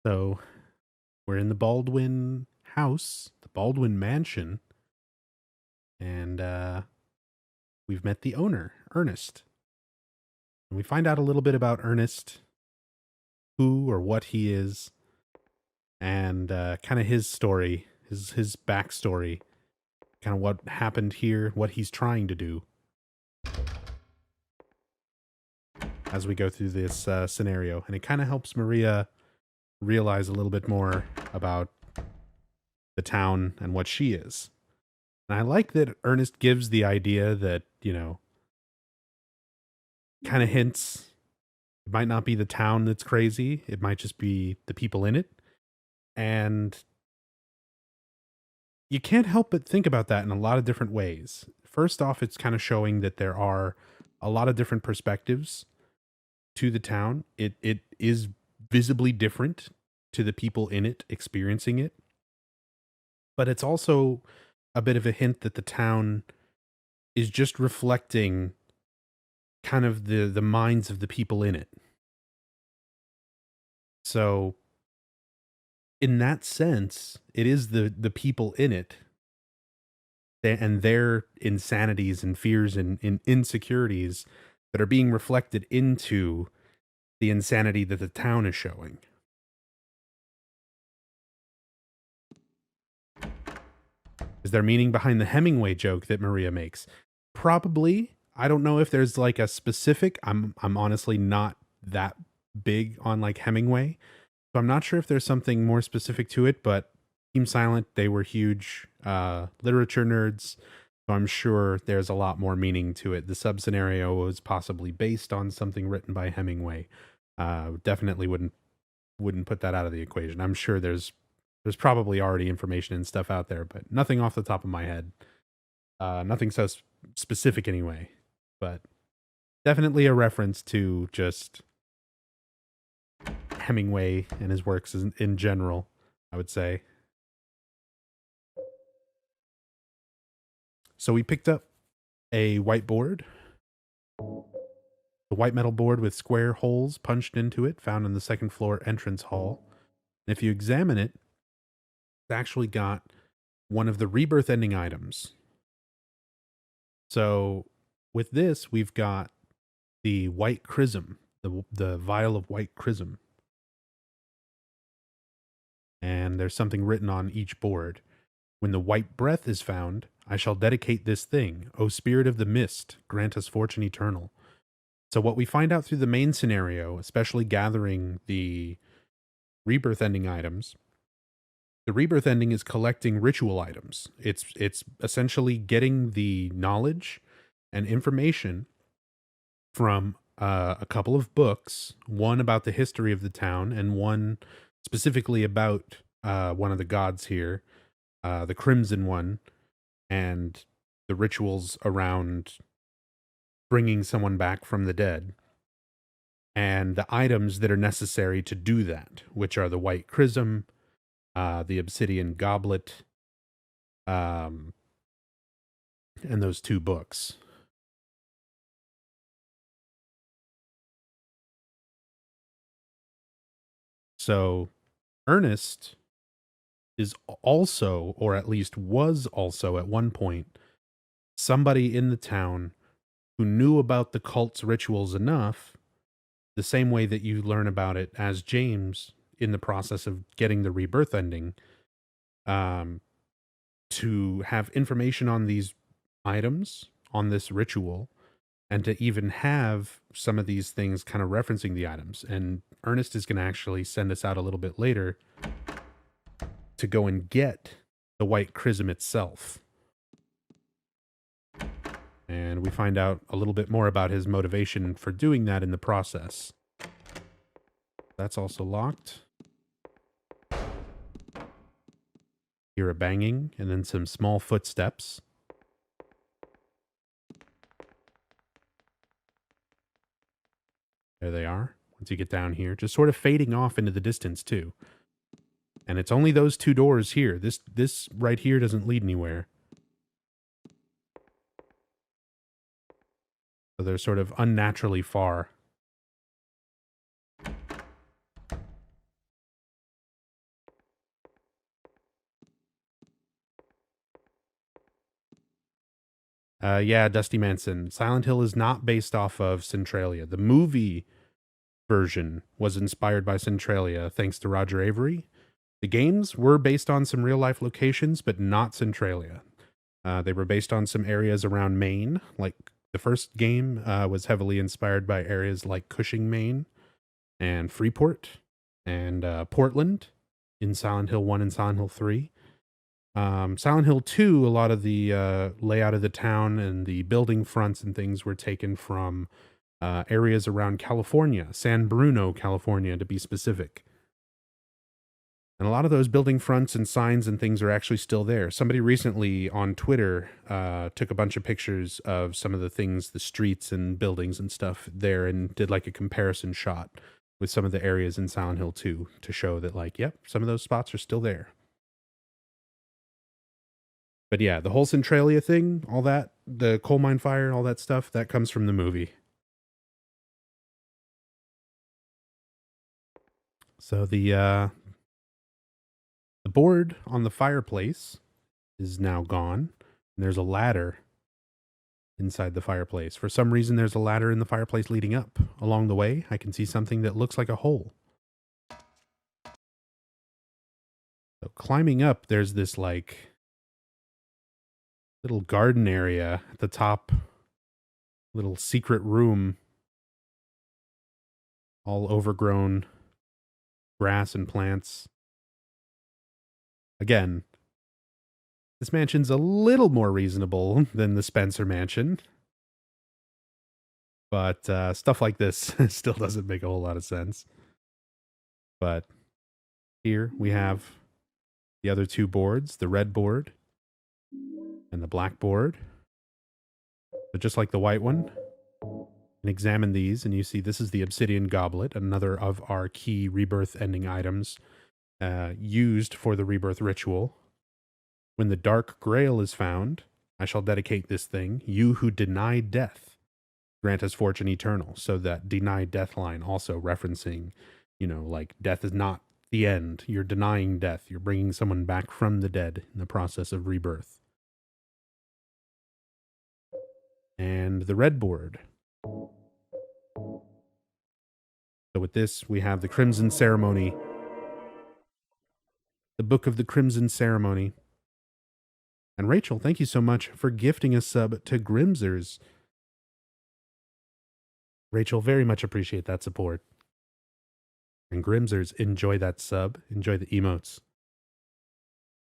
So we're in the Baldwin house, the Baldwin mansion, and we've met the owner, Ernest. And we find out a little bit about Ernest, who or what he is, and kind of his story, his backstory, kind of what happened here, what he's trying to do as we go through this scenario. And it kind of helps Maria realize a little bit more about the town and what she is. And I like that Ernest gives the idea that, you know, kind of hints it might not be the town that's crazy. It might just be the people in it. And you can't help but think about that in a lot of different ways. First off, it's kind of showing that there are a lot of different perspectives to the town. It is visibly different to the people in it experiencing it. But it's also a bit of a hint that the town is just reflecting kind of the minds of the people in it. So in that sense, it is the people in it and their insanities and fears and insecurities that are being reflected into the insanity that the town is showing. Is there meaning behind the Hemingway joke that Maria makes? Probably. I don't know if there's like a specific. I'm honestly not that big on like Hemingway, so I'm not sure if there's something more specific to it. But Team Silent, they were huge literature nerds, so I'm sure there's a lot more meaning to it. The sub scenario was possibly based on something written by Hemingway. Definitely wouldn't put that out of the equation. I'm sure there's probably already information and stuff out there, but nothing off the top of my head. Nothing so specific anyway, but definitely a reference to just Hemingway and his works in general, I would say. So we picked up a whiteboard, a white metal board with square holes punched into it, found in the second floor entrance hall. And if you examine it, it's actually got one of the Rebirth ending items. So with this, we've got the white chrism, the vial of white chrism. And there's something written on each board. When the white breath is found, I shall dedicate this thing. O spirit of the mist, grant us fortune eternal. So what we find out through the main scenario, especially gathering the Rebirth ending items, the Rebirth ending is collecting ritual items. It's essentially getting the knowledge and information from a couple of books, one about the history of the town and one specifically about one of the gods here, the Crimson one, and the rituals around bringing someone back from the dead, and the items that are necessary to do that, which are the white chrism, the obsidian goblet, and those two books. So Ernest is also, or at least was also at one point, somebody in the town who knew about the cult's rituals enough, the same way that you learn about it as James in the process of getting the Rebirth ending, to have information on these items, on this ritual, and to even have some of these things kind of referencing the items. And Ernest is going to actually send us out a little bit later to go and get the white chrism itself. And we find out a little bit more about his motivation for doing that in the process. That's also locked. Hear a banging and then some small footsteps. There they are. once you get down here, just sort of fading off into the distance too. And it's only those two doors here. This right here doesn't lead anywhere. So they're sort of unnaturally far. Yeah, Dusty Manson. Silent Hill is not based off of Centralia. The movie version was inspired by Centralia, thanks to Roger Avery. The games were based on some real-life locations, but not Centralia. They were based on some areas around Maine. Like, the first game was heavily inspired by areas like Cushing, Maine, and Freeport, and Portland in Silent Hill 1 and Silent Hill 3. Silent Hill 2, a lot of the layout of the town and the building fronts and things were taken from areas around California, San Bruno, California, to be specific. And a lot of those building fronts and signs and things are actually still there. Somebody recently on Twitter took a bunch of pictures of some of the things, the streets and buildings and stuff there, and did like a comparison shot with some of the areas in Silent Hill 2 to show that, like, yep, some of those spots are still there. But yeah, the whole Centralia thing, all that, the coal mine fire, all that stuff, that comes from the movie. So the board on the fireplace is now gone. And there's a ladder inside the fireplace. For some reason, there's a ladder in the fireplace leading up. Along the way, I can see something that looks like a hole. So climbing up, there's this like little garden area at the top, little secret room, all overgrown grass and plants. Again, this mansion's a little more reasonable than the Spencer mansion, but stuff like this still doesn't make a whole lot of sense. But here we have the other two boards, the red board and the black board. But just like the white one, you can examine these and you see this is the obsidian goblet, another of our key Rebirth ending items used for the Rebirth ritual. When the dark grail is found, I shall dedicate this thing. You who deny death, grant us fortune eternal. So that denied death line also referencing, you know, like death is not the end. You're denying death. You're bringing someone back from the dead in the process of rebirth. And the red board. So with this, we have the Crimson Ceremony. The Book of the Crimson Ceremony. And Rachel, thank you so much for gifting a sub to Grimzers. Rachel, very much appreciate that support. And Grimzers, enjoy that sub. Enjoy the emotes.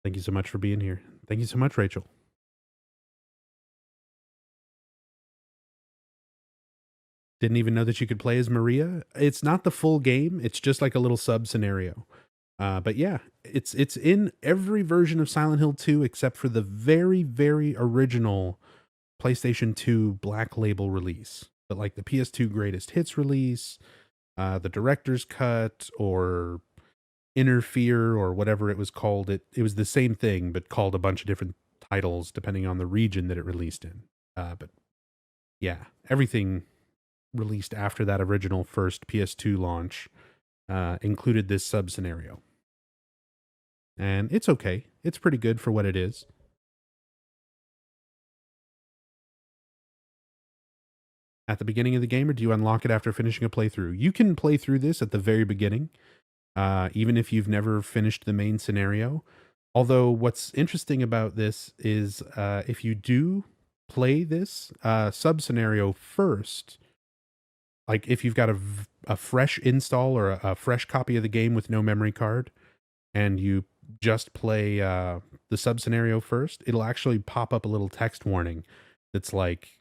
Thank you so much for being here. Thank you so much, Rachel. Didn't even know that you could play as Maria. It's not the full game. It's just like a little sub scenario. But yeah, it's in every version of Silent Hill 2 except for the very, very original PlayStation 2 Black Label release. But like the PS2 Greatest Hits release, the Director's Cut, or Interfere, or whatever it was called. It was the same thing, but called a bunch of different titles depending on the region that it released in. But yeah, everything released after that original first PS2 launch included this sub scenario. And it's okay. It's pretty good for what it is. At the beginning of the game, or do you unlock it after finishing a playthrough? You can play through this at the very beginning, even if you've never finished the main scenario. Although what's interesting about this is if you do play this sub-scenario first, like if you've got a fresh install or a fresh copy of the game with no memory card, and you just play the sub-scenario first, it'll actually pop up a little text warning that's like,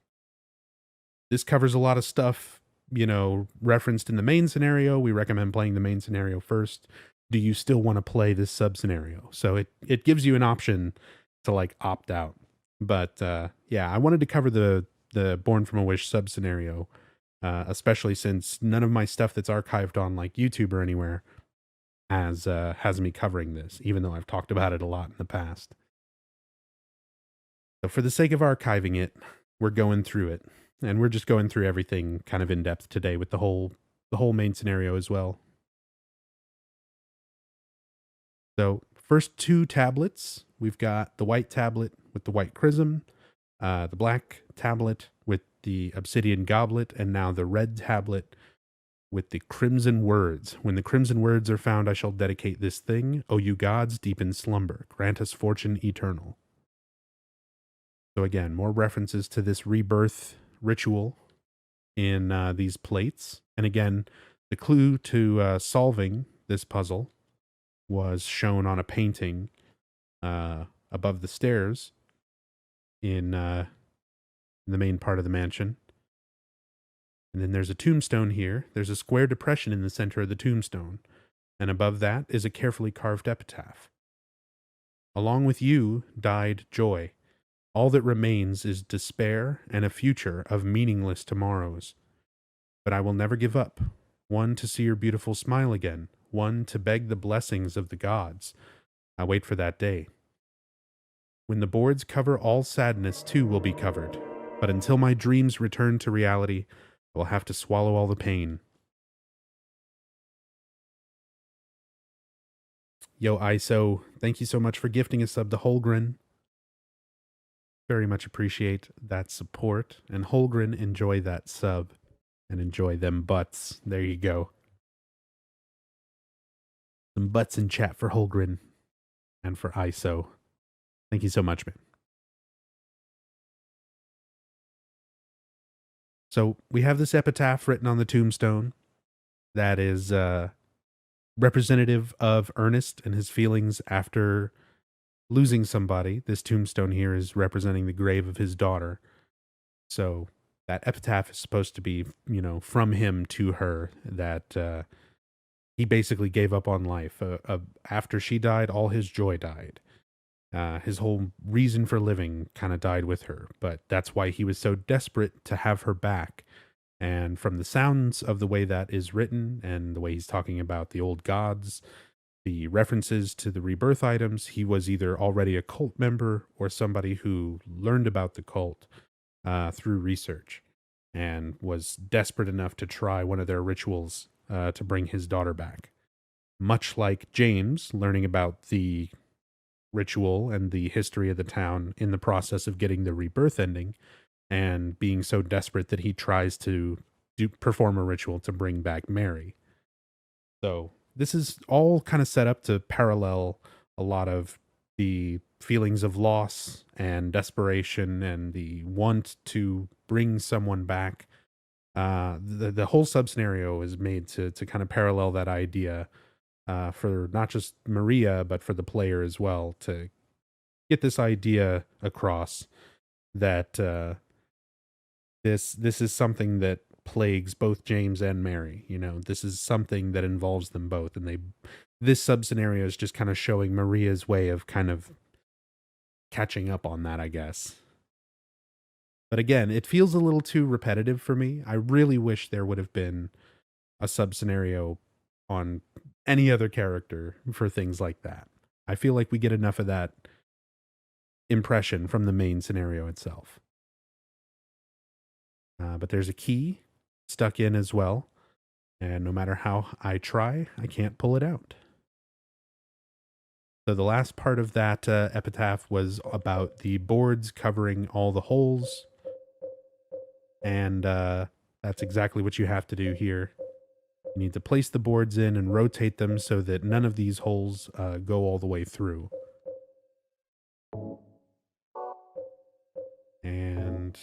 this covers a lot of stuff, you know, referenced in the main scenario. We recommend playing the main scenario first. Do you still want to play this sub-scenario? So it gives you an option to like opt out. But yeah, I wanted to cover the Born from a Wish sub-scenario especially since none of my stuff that's archived on like YouTube or anywhere has me covering this, even though I've talked about it a lot in the past. So for the sake of archiving it, we're going through it, and we're just going through everything kind of in depth today with the whole main scenario as well. So first two tablets, we've got the white tablet with the white chrism, the black tablet with the obsidian goblet, and now the red tablet with the crimson words. When the crimson words are found, I shall dedicate this thing. O you gods, deep in slumber, grant us fortune eternal. So again, more references to this rebirth ritual in these plates. And again, the clue to solving this puzzle was shown on a painting above the stairs in the main part of the mansion. And then there's a tombstone here. There's a square depression in the center of the tombstone. And above that is a carefully carved epitaph. Along with you died joy. All that remains is despair and a future of meaningless tomorrows. But I will never give up. One, to see your beautiful smile again. One, to beg the blessings of the gods. I wait for that day. When the boards cover all sadness, too will be covered. But until my dreams return to reality, I will have to swallow all the pain. Yo, ISO, thank you so much for gifting a sub to Holgren. Very much appreciate that support. And Holgren, enjoy that sub. And enjoy them butts. There you go. Some butts in chat for Holgren. And for ISO. Thank you so much, man. So we have this epitaph written on the tombstone that is representative of Ernest and his feelings after losing somebody. This tombstone here is representing the grave of his daughter. So that epitaph is supposed to be, you know, from him to her, that he basically gave up on life. After she died, all his joy died. His whole reason for living kind of died with her, but that's why he was so desperate to have her back. And from the sounds of the way that is written and the way he's talking about the old gods, the references to the rebirth items, he was either already a cult member or somebody who learned about the cult through research and was desperate enough to try one of their rituals to bring his daughter back. Much like James learning about the ritual and the history of the town in the process of getting the rebirth ending and being so desperate that he tries to perform a ritual to bring back Mary. So this is all kind of set up to parallel a lot of the feelings of loss and desperation and the want to bring someone back. The whole sub scenario is made to kind of parallel that idea for not just Maria, but for the player as well, to get this idea across that this is something that plagues both James and Mary. You know, this is something that involves them both, and this sub scenario is just kind of showing Maria's way of kind of catching up on that, I guess. But again, it feels a little too repetitive for me. I really wish there would have been a sub scenario on any other character for things like that. I feel like we get enough of that impression from the main scenario itself. But there's a key stuck in as well, and no matter how I try, I can't pull it out. So the last part of that epitaph was about the boards covering all the holes, and that's exactly what you have to do here. You need to place the boards in and rotate them so that none of these holes go all the way through. And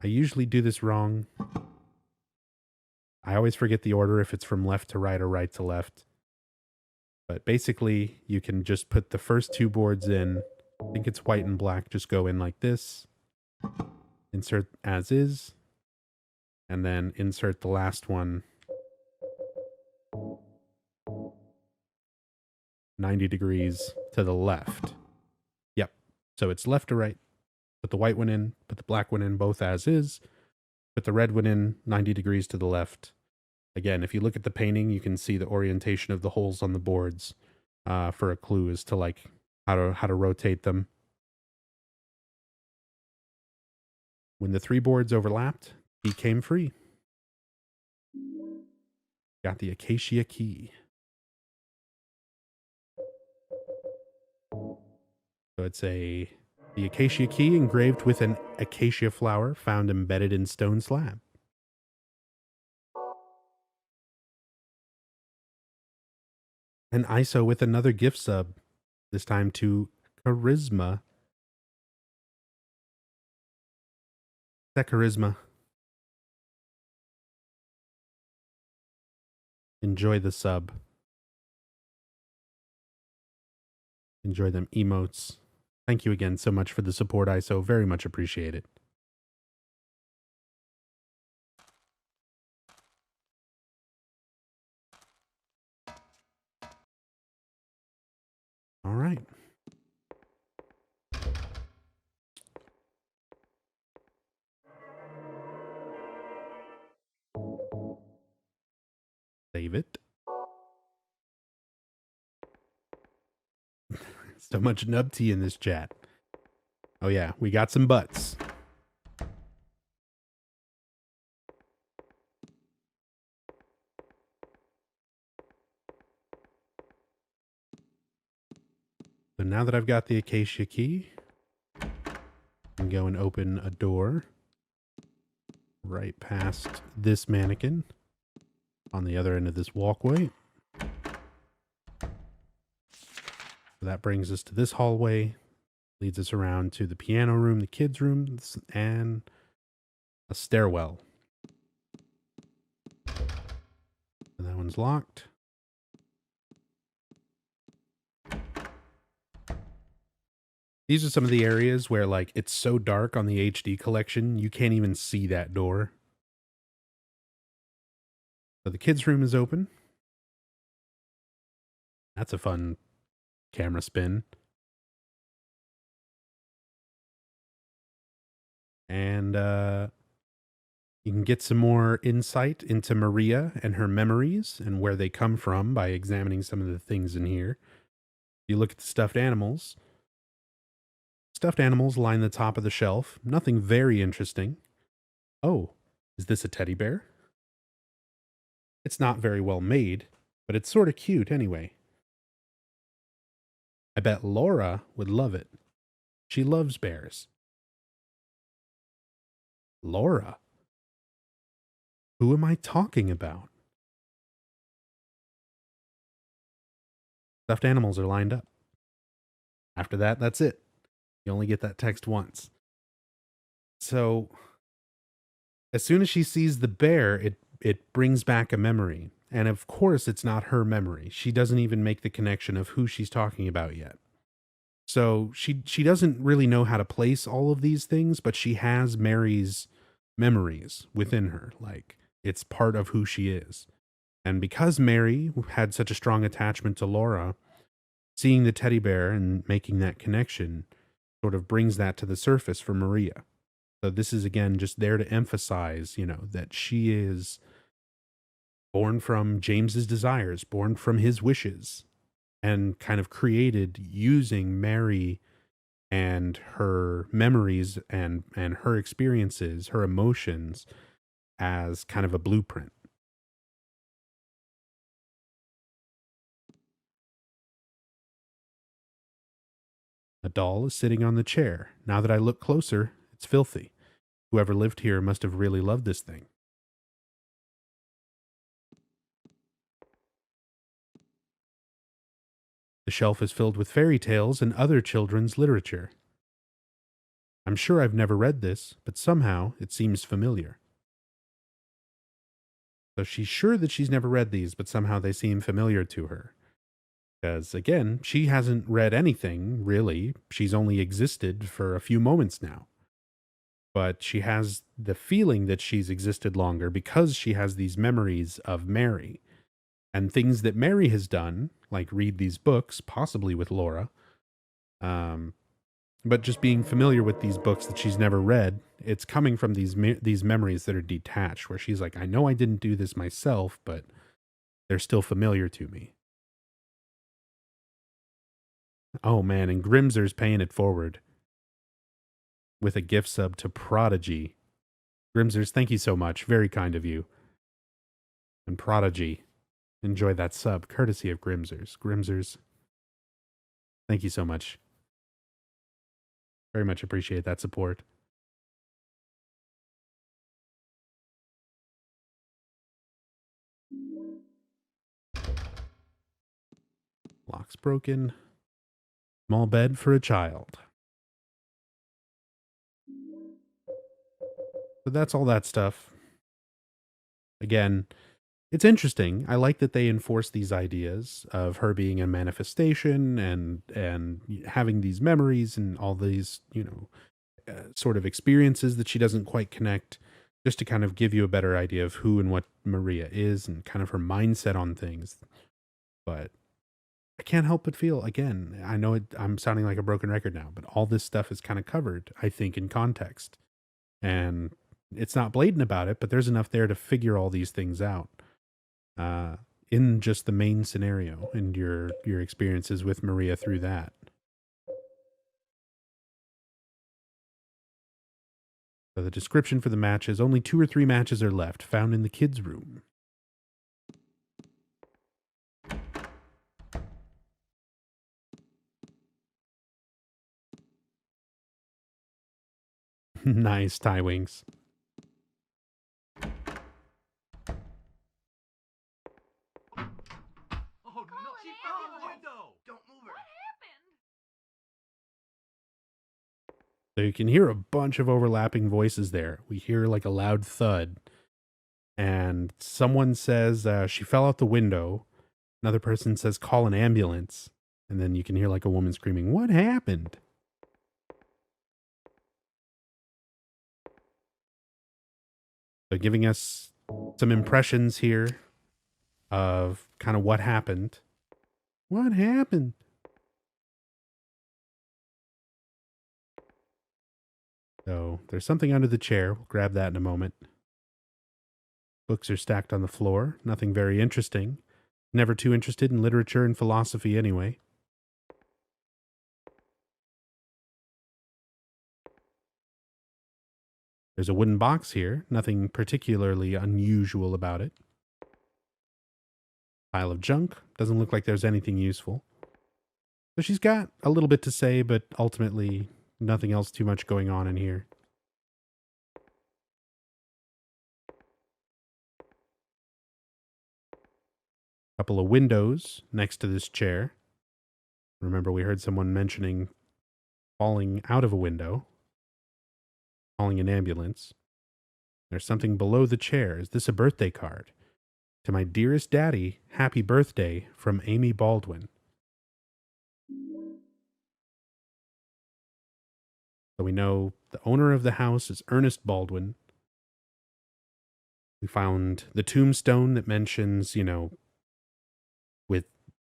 I usually do this wrong. I always forget the order if it's from left to right or right to left. But basically, you can just put the first two boards in. I think it's white and black. Just go in like this. Insert as is. And then insert the last one 90 degrees to the left. Yep. So it's left to right. Put the white one in, put the black one in, both as is. Put the red one in 90 degrees to the left. Again, if you look at the painting, you can see the orientation of the holes on the boards for a clue as to like how to rotate them. When the 3 boards overlapped, he came free. Got the acacia key. So it's the acacia key engraved with an acacia flower found embedded in stone slab. An ISO with another gift sub, this time to Charisma. That charisma. Enjoy the sub. Enjoy them emotes. Thank you again so much for the support, ISO. Very much appreciate it. All right. Save it. So much nub tea in this chat. Oh yeah, we got some butts. So now that I've got the acacia key, I can go and open a door right past this mannequin on the other end of this walkway. So that brings us to this hallway, leads us around to the piano room, the kids' room, and a stairwell. And that one's locked. These are some of the areas where, like, it's so dark on the HD collection, you can't even see that door. So the kids' room is open. That's a fun camera spin. And you can get some more insight into Maria and her memories and where they come from by examining some of the things in here. You look at the stuffed animals. Stuffed animals line the top of the shelf. Nothing very interesting. Oh, is this a teddy bear? It's not very well made, but it's sort of cute anyway. I bet Laura would love it. She loves bears. Laura? Who am I talking about? Stuffed animals are lined up. After that, that's it. You only get that text once. So, as soon as she sees the bear, it brings back a memory. And of course, it's not her memory. She doesn't even make the connection of who she's talking about yet. So she doesn't really know how to place all of these things, but she has Mary's memories within her. Like, it's part of who she is. And because Mary had such a strong attachment to Laura, seeing the teddy bear and making that connection sort of brings that to the surface for Maria. So this is, again, just there to emphasize, you know, that she is born from James's desires, born from his wishes, and kind of created using Mary and her memories and her experiences, her emotions, as kind of a blueprint. A doll is sitting on the chair. Now that I look closer, it's filthy. Whoever lived here must have really loved this thing. The shelf is filled with fairy tales and other children's literature. I'm sure I've never read this, but somehow it seems familiar. So she's sure that she's never read these, but somehow they seem familiar to her. Because, again, she hasn't read anything, really. She's only existed for a few moments now. But she has the feeling that she's existed longer because she has these memories of Mary. And things that Mary has done, like read these books, possibly with Laura, But just being familiar with these books that she's never read, it's coming from these memories that are detached, where she's like, I know I didn't do this myself, but they're still familiar to me. Oh man, and Grimzer's paying it forward with a gift sub to Prodigy. Grimzers, thank you so much. Very kind of you. And Prodigy, enjoy that sub, courtesy of Grimzers. Grimzers, thank you so much. Very much appreciate that support. Lock's broken. Small bed for a child. So that's all that stuff. Again, it's interesting. I like that they enforce these ideas of her being a manifestation and having these memories and all these, sort of experiences that she doesn't quite connect, just to kind of give you a better idea of who and what Maria is and kind of her mindset on things. But I can't help but feel, again, I know I'm sounding like a broken record now, but all this stuff is kind of covered, I think, in context. And it's not blatant about it, but there's enough there to figure all these things out. In just the main scenario and your experiences with Maria through that. So the description for the matches, only 2 or 3 matches are left, found in the kids' room. Nice, Tie Wings. Oh no, she fell out the window! Don't move her! So you can hear a bunch of overlapping voices there. We hear like a loud thud. And someone says she fell out the window. Another person says call an ambulance. And then you can hear like a woman screaming, what happened? So giving us some impressions here of kind of what happened. What happened? So there's something under the chair. We'll grab that in a moment. Books are stacked on the floor. Nothing very interesting. Never too interested in literature and philosophy anyway. There's a wooden box here. Nothing particularly unusual about it. Pile of junk. Doesn't look like there's anything useful. So she's got a little bit to say, but ultimately nothing else too much going on in here. Couple of windows next to this chair. Remember, we heard someone mentioning falling out of a window. Calling an ambulance. There's something below the chair. Is this a birthday card? To my dearest daddy, happy birthday from Amy Baldwin. So we know the owner of the house is Ernest Baldwin. We found the tombstone that mentions,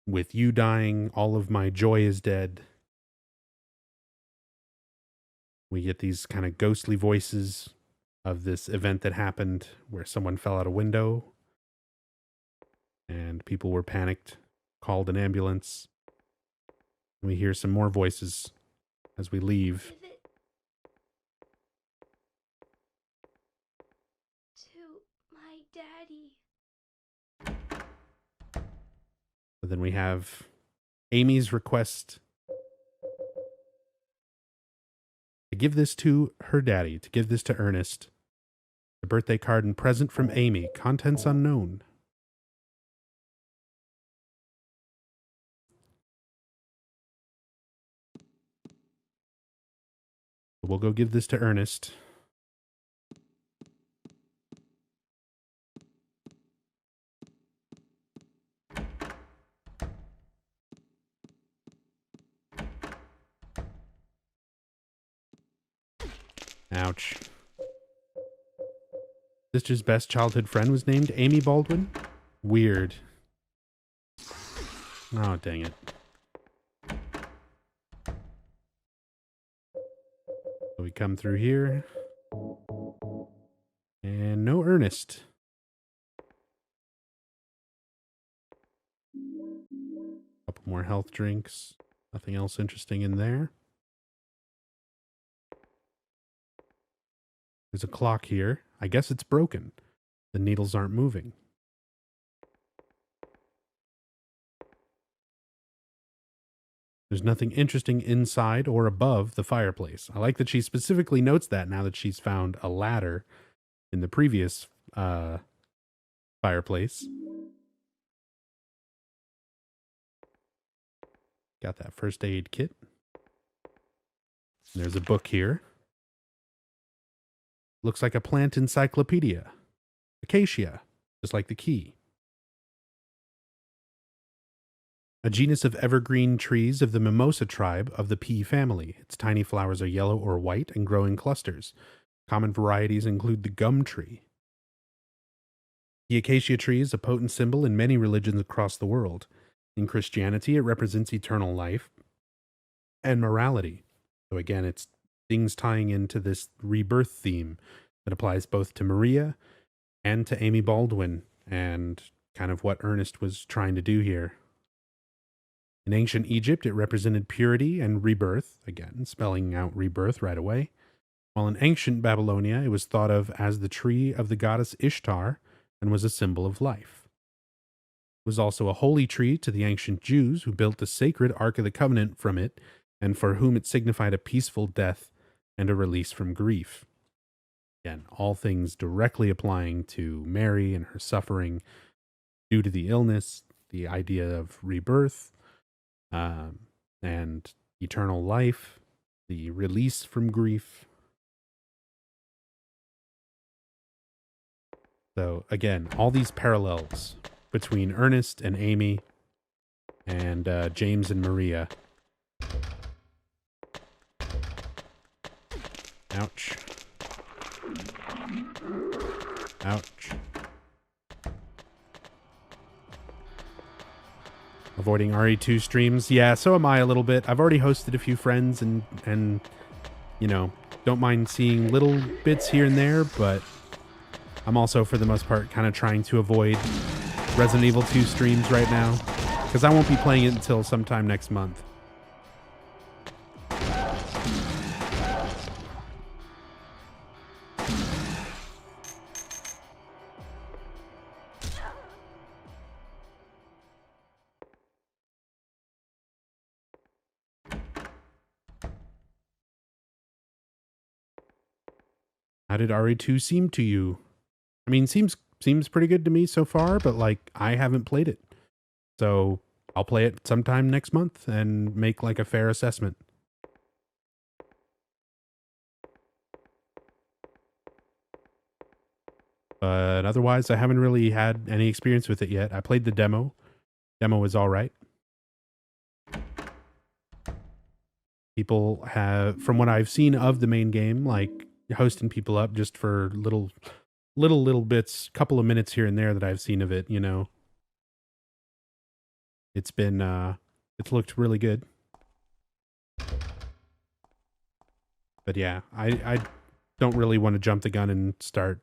with you dying, all of my joy is dead. We get these kind of ghostly voices of this event that happened where someone fell out a window and people were panicked, called an ambulance. We hear some more voices as we leave. To my daddy. But then we have Amy's request to give this to her daddy, to give this to Ernest. A birthday card and present from Amy, contents unknown. We'll go give this to Ernest. Ouch. Sister's best childhood friend was named Amy Baldwin? Weird. Oh, dang it. we come through here. And no Ernest. Couple more health drinks. Nothing else interesting in there. There's a clock here. I guess it's broken. The needles aren't moving. There's nothing interesting inside or above the fireplace. I like that she specifically notes that now that she's found a ladder in the previous fireplace. Got that first aid kit. And there's a book here. Looks like a plant encyclopedia. Acacia, just like the key. A genus of evergreen trees of the mimosa tribe of the pea family. Its tiny flowers are yellow or white and grow in clusters. Common varieties include the gum tree. The acacia tree is a potent symbol in many religions across the world. In Christianity, it represents eternal life and morality. So again, it's things tying into this rebirth theme that applies both to Maria and to Amy Baldwin and kind of what Ernest was trying to do here. In ancient Egypt, it represented purity and rebirth, again, spelling out rebirth right away. While in ancient Babylonia, it was thought of as the tree of the goddess Ishtar and was a symbol of life. It was also a holy tree to the ancient Jews who built the sacred Ark of the Covenant from it and for whom it signified a peaceful death and a release from grief. Again, all things directly applying to Mary and her suffering due to the illness, the idea of rebirth, and eternal life, the release from grief. So again, all these parallels between Ernest and Amy and James and Maria. Ouch. Ouch. Avoiding RE2 streams. Yeah, so am I a little bit. I've already hosted a few friends and you know, don't mind seeing little bits here and there, but I'm also, for the most part, kind of trying to avoid Resident Evil 2 streams right now, because I won't be playing it until sometime next month. How did RE2 seem to you? I mean, seems pretty good to me so far, but like I haven't played it. So I'll play it sometime next month and make like a fair assessment. But otherwise, I haven't really had any experience with it yet. I played the demo. Demo was all right. People have, from what I've seen of the main game, like hosting people up just for little bits, couple of minutes here and there that I've seen of it, you know. It's been, it's looked really good. But yeah, I don't really want to jump the gun and start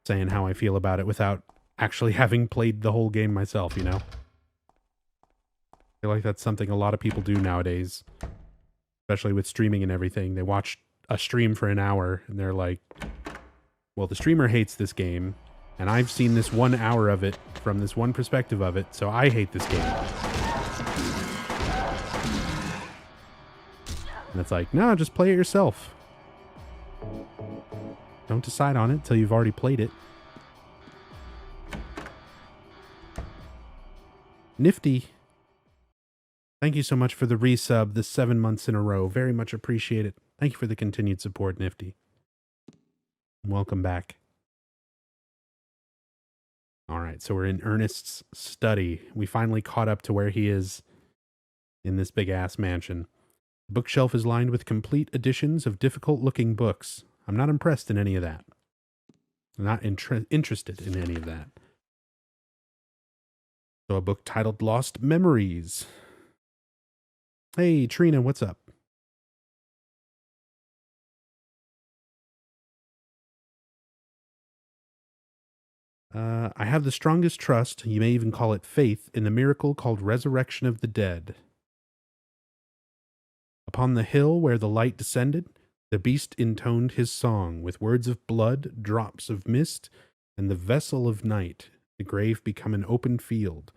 saying how I feel about it without actually having played the whole game myself, you know. I feel like that's something a lot of people do nowadays, especially with streaming and everything. They watch a stream for an hour and they're like, well, the streamer hates this game and I've seen this 1 hour of it from this one perspective of it, so I hate this game. And it's like, no, just play it yourself. Don't decide on it until you've already played it. Nifty. Thank you so much for the resub, the 7 months in a row. Very much appreciate it. Thank you for the continued support, Nifty. Welcome back. All right, so we're in Ernest's study. We finally caught up to where he is in this big-ass mansion. The bookshelf is lined with complete editions of difficult-looking books. I'm not impressed in any of that. I'm not interested in any of that. So a book titled Lost Memories. Hey, Trina, what's up? I have the strongest trust, you may even call it faith, in the miracle called resurrection of the dead. Upon the hill where the light descended, the beast intoned his song with words of blood, drops of mist, and the vessel of night, the grave become an open field.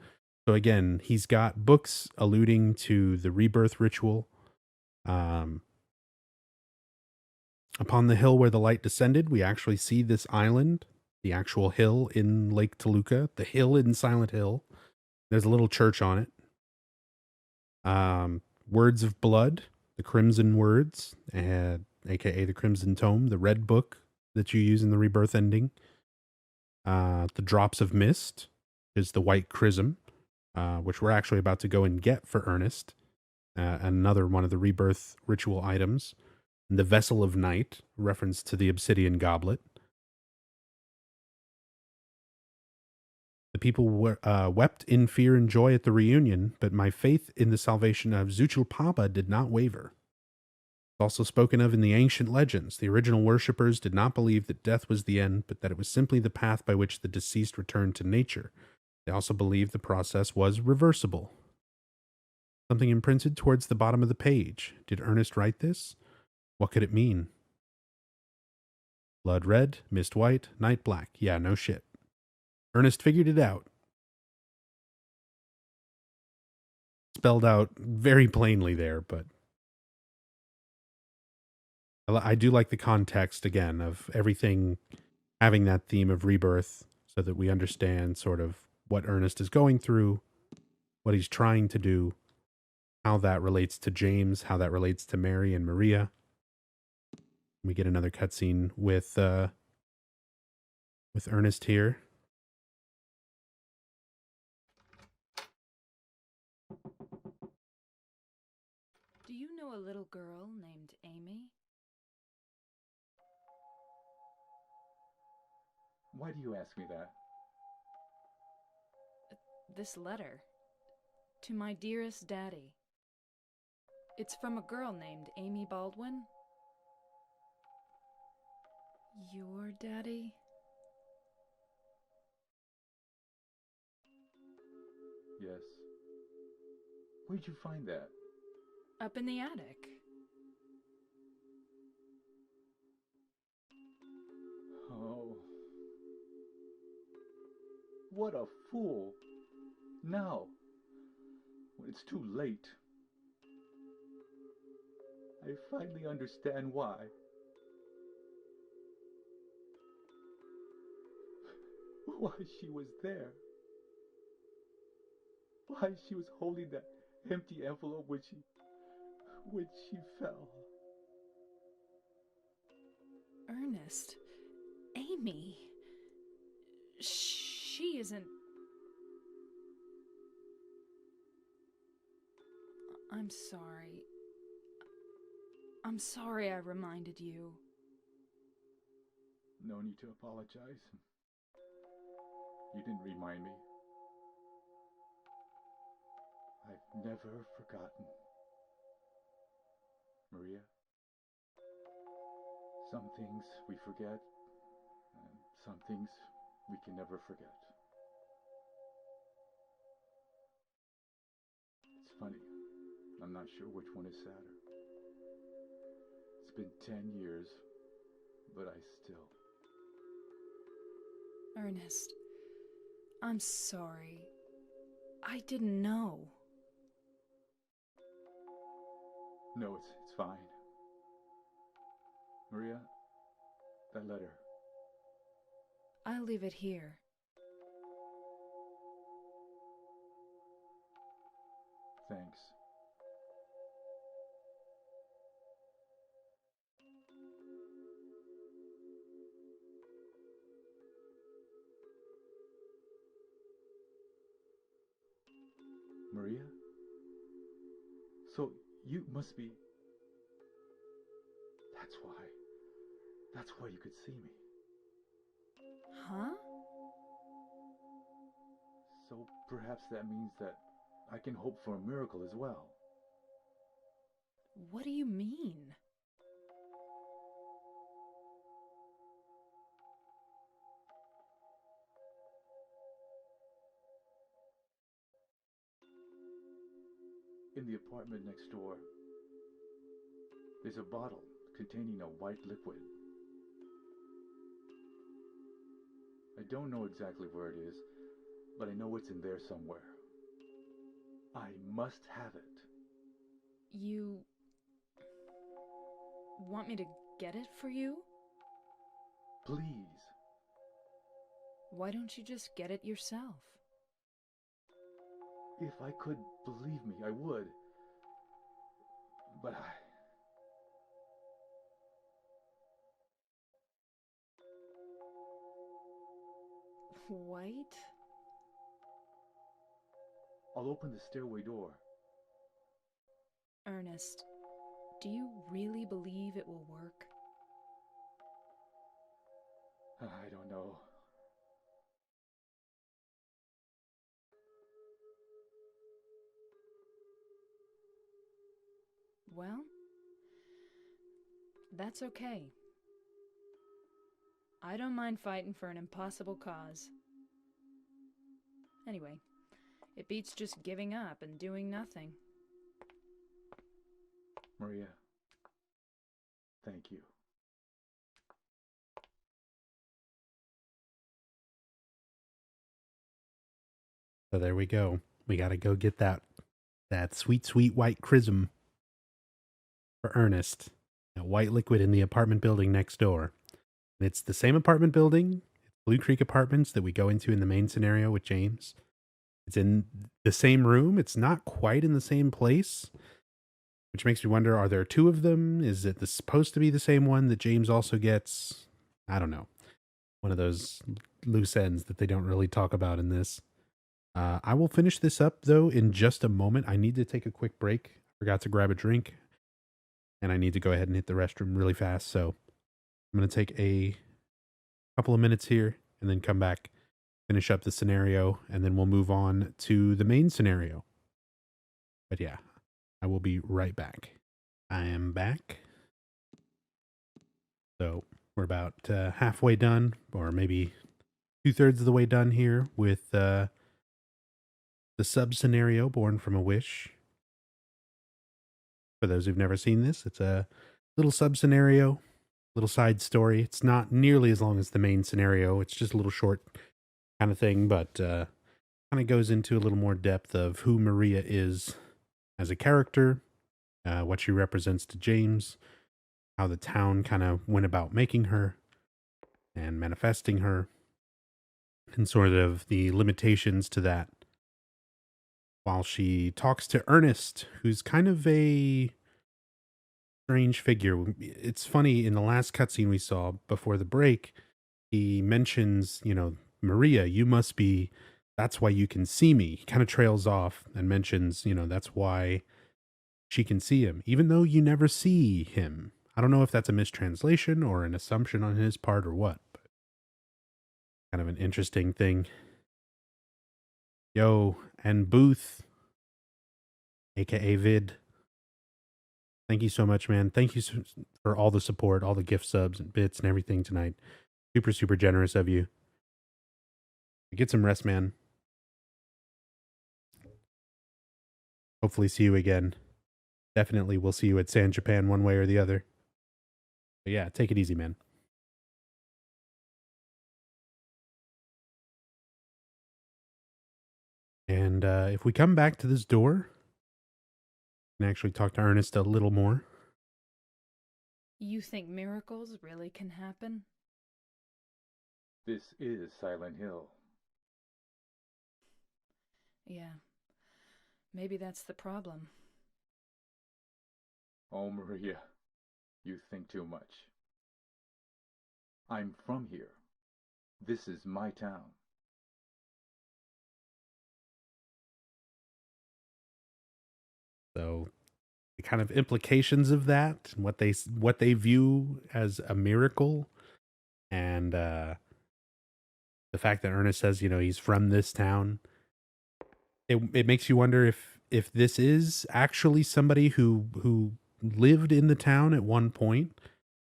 So again, he's got books alluding to the rebirth ritual. Upon the hill where the light descended, we actually see this island, the actual hill in Lake Toluca, the hill in Silent Hill. There's a little church on it. Words of blood, the crimson words, aka the crimson tome, the red book that you use in the rebirth ending. The drops of mist is the white chrism, which we're actually about to go and get for Ernest. Another one of the rebirth ritual items. And the vessel of night, reference to the obsidian goblet. The people wept in fear and joy at the reunion, but my faith in the salvation of Zuchilpapa did not waver. It's also spoken of in the ancient legends. The original worshippers did not believe that death was the end, but that it was simply the path by which the deceased returned to nature. They also believed the process was reversible. Something imprinted towards the bottom of the page. Did Ernest write this? What could it mean? Blood red, mist white, night black. Yeah, no shit. Ernest figured it out. Spelled out very plainly there, but I do like the context, again, of everything having that theme of rebirth so that we understand sort of what Ernest is going through, what he's trying to do, how that relates to James, how that relates to Mary and Maria. We get another cutscene with Ernest here. Do you know a little girl named Amy? Why do you ask me that? This letter. To my dearest daddy. It's from a girl named Amy Baldwin. Your daddy? Yes. Where'd you find that? Up in the attic. Oh. What a fool. Now, when it's too late, I finally understand why. Why she was there. Why she was holding that empty envelope when she fell. Ernest. Amy. She isn't... I'm sorry. I'm sorry I reminded you. No need to apologize. You didn't remind me. I've never forgotten. Maria, some things we forget, and some things we can never forget. It's funny, I'm not sure which one is sadder. It's been 10 years, but I still... Ernest, I'm sorry. I didn't know. No, it's fine. Maria, that letter. I'll leave it here. Thanks. Maria? So you must be... That's why you could see me. Huh? So perhaps that means that I can hope for a miracle as well. What do you mean? In the apartment next door, there's a bottle containing a white liquid. I don't know exactly where it is, but I know it's in there somewhere. I must have it. You want me to get it for you? Please. Why don't you just get it yourself? If I could, believe me, I would. But White? I'll open the stairway door. Ernest, do you really believe it will work? I don't know. Well, that's okay. I don't mind fighting for an impossible cause. Anyway, it beats just giving up and doing nothing. Maria, thank you. So there we go. We got to go get that sweet, sweet white chrism for Ernest. That white liquid in the apartment building next door. And it's the same apartment building, Blue Creek Apartments, that we go into in the main scenario with James. It's in the same room. It's not quite in the same place, which makes me wonder, are there two of them? Is it supposed to be the same one that James also gets? I don't know. One of those loose ends that they don't really talk about in this. I will finish this up, though, in just a moment. I need to take a quick break. I forgot to grab a drink, and I need to go ahead and hit the restroom really fast. So I'm going to take a couple of minutes here and then come back, finish up the scenario, and then we'll move on to the main scenario. But yeah, I will be right back. I am back. So we're about halfway done, or maybe 2/3 of the way done here with the sub scenario, Born from a Wish. For those who've never seen this, it's a little sub scenario, little side story. It's not nearly as long as the main scenario. It's just a little short kind of thing, but kind of goes into a little more depth of who Maria is as a character, what she represents to James, how the town kind of went about making her and manifesting her, and sort of the limitations to that. While she talks to Ernest, who's kind of a strange figure. It's funny, in the last cutscene we saw before the break, he mentions, Maria, you must be, that's why you can see me. He kind of trails off and mentions, that's why she can see him, even though you never see him. I don't know if that's a mistranslation or an assumption on his part or what, but kind of an interesting thing. Yo, and Booth, aka Vid, thank you so much, man. Thank you for all the support, all the gift subs and bits and everything tonight. Super, super generous of you. Get some rest, man. Hopefully see you again. Definitely we'll see you at San Japan one way or the other. But yeah, take it easy, man. And if we come back to this door, we can actually talk to Ernest a little more. You think miracles really can happen? This is Silent Hill. Yeah. Maybe that's the problem. Oh, Maria, you think too much. I'm from here. This is my town. So the kind of implications of that, what they view as a miracle, and the fact that Ernest says, he's from this town, it makes you wonder if this is actually somebody who lived in the town at one point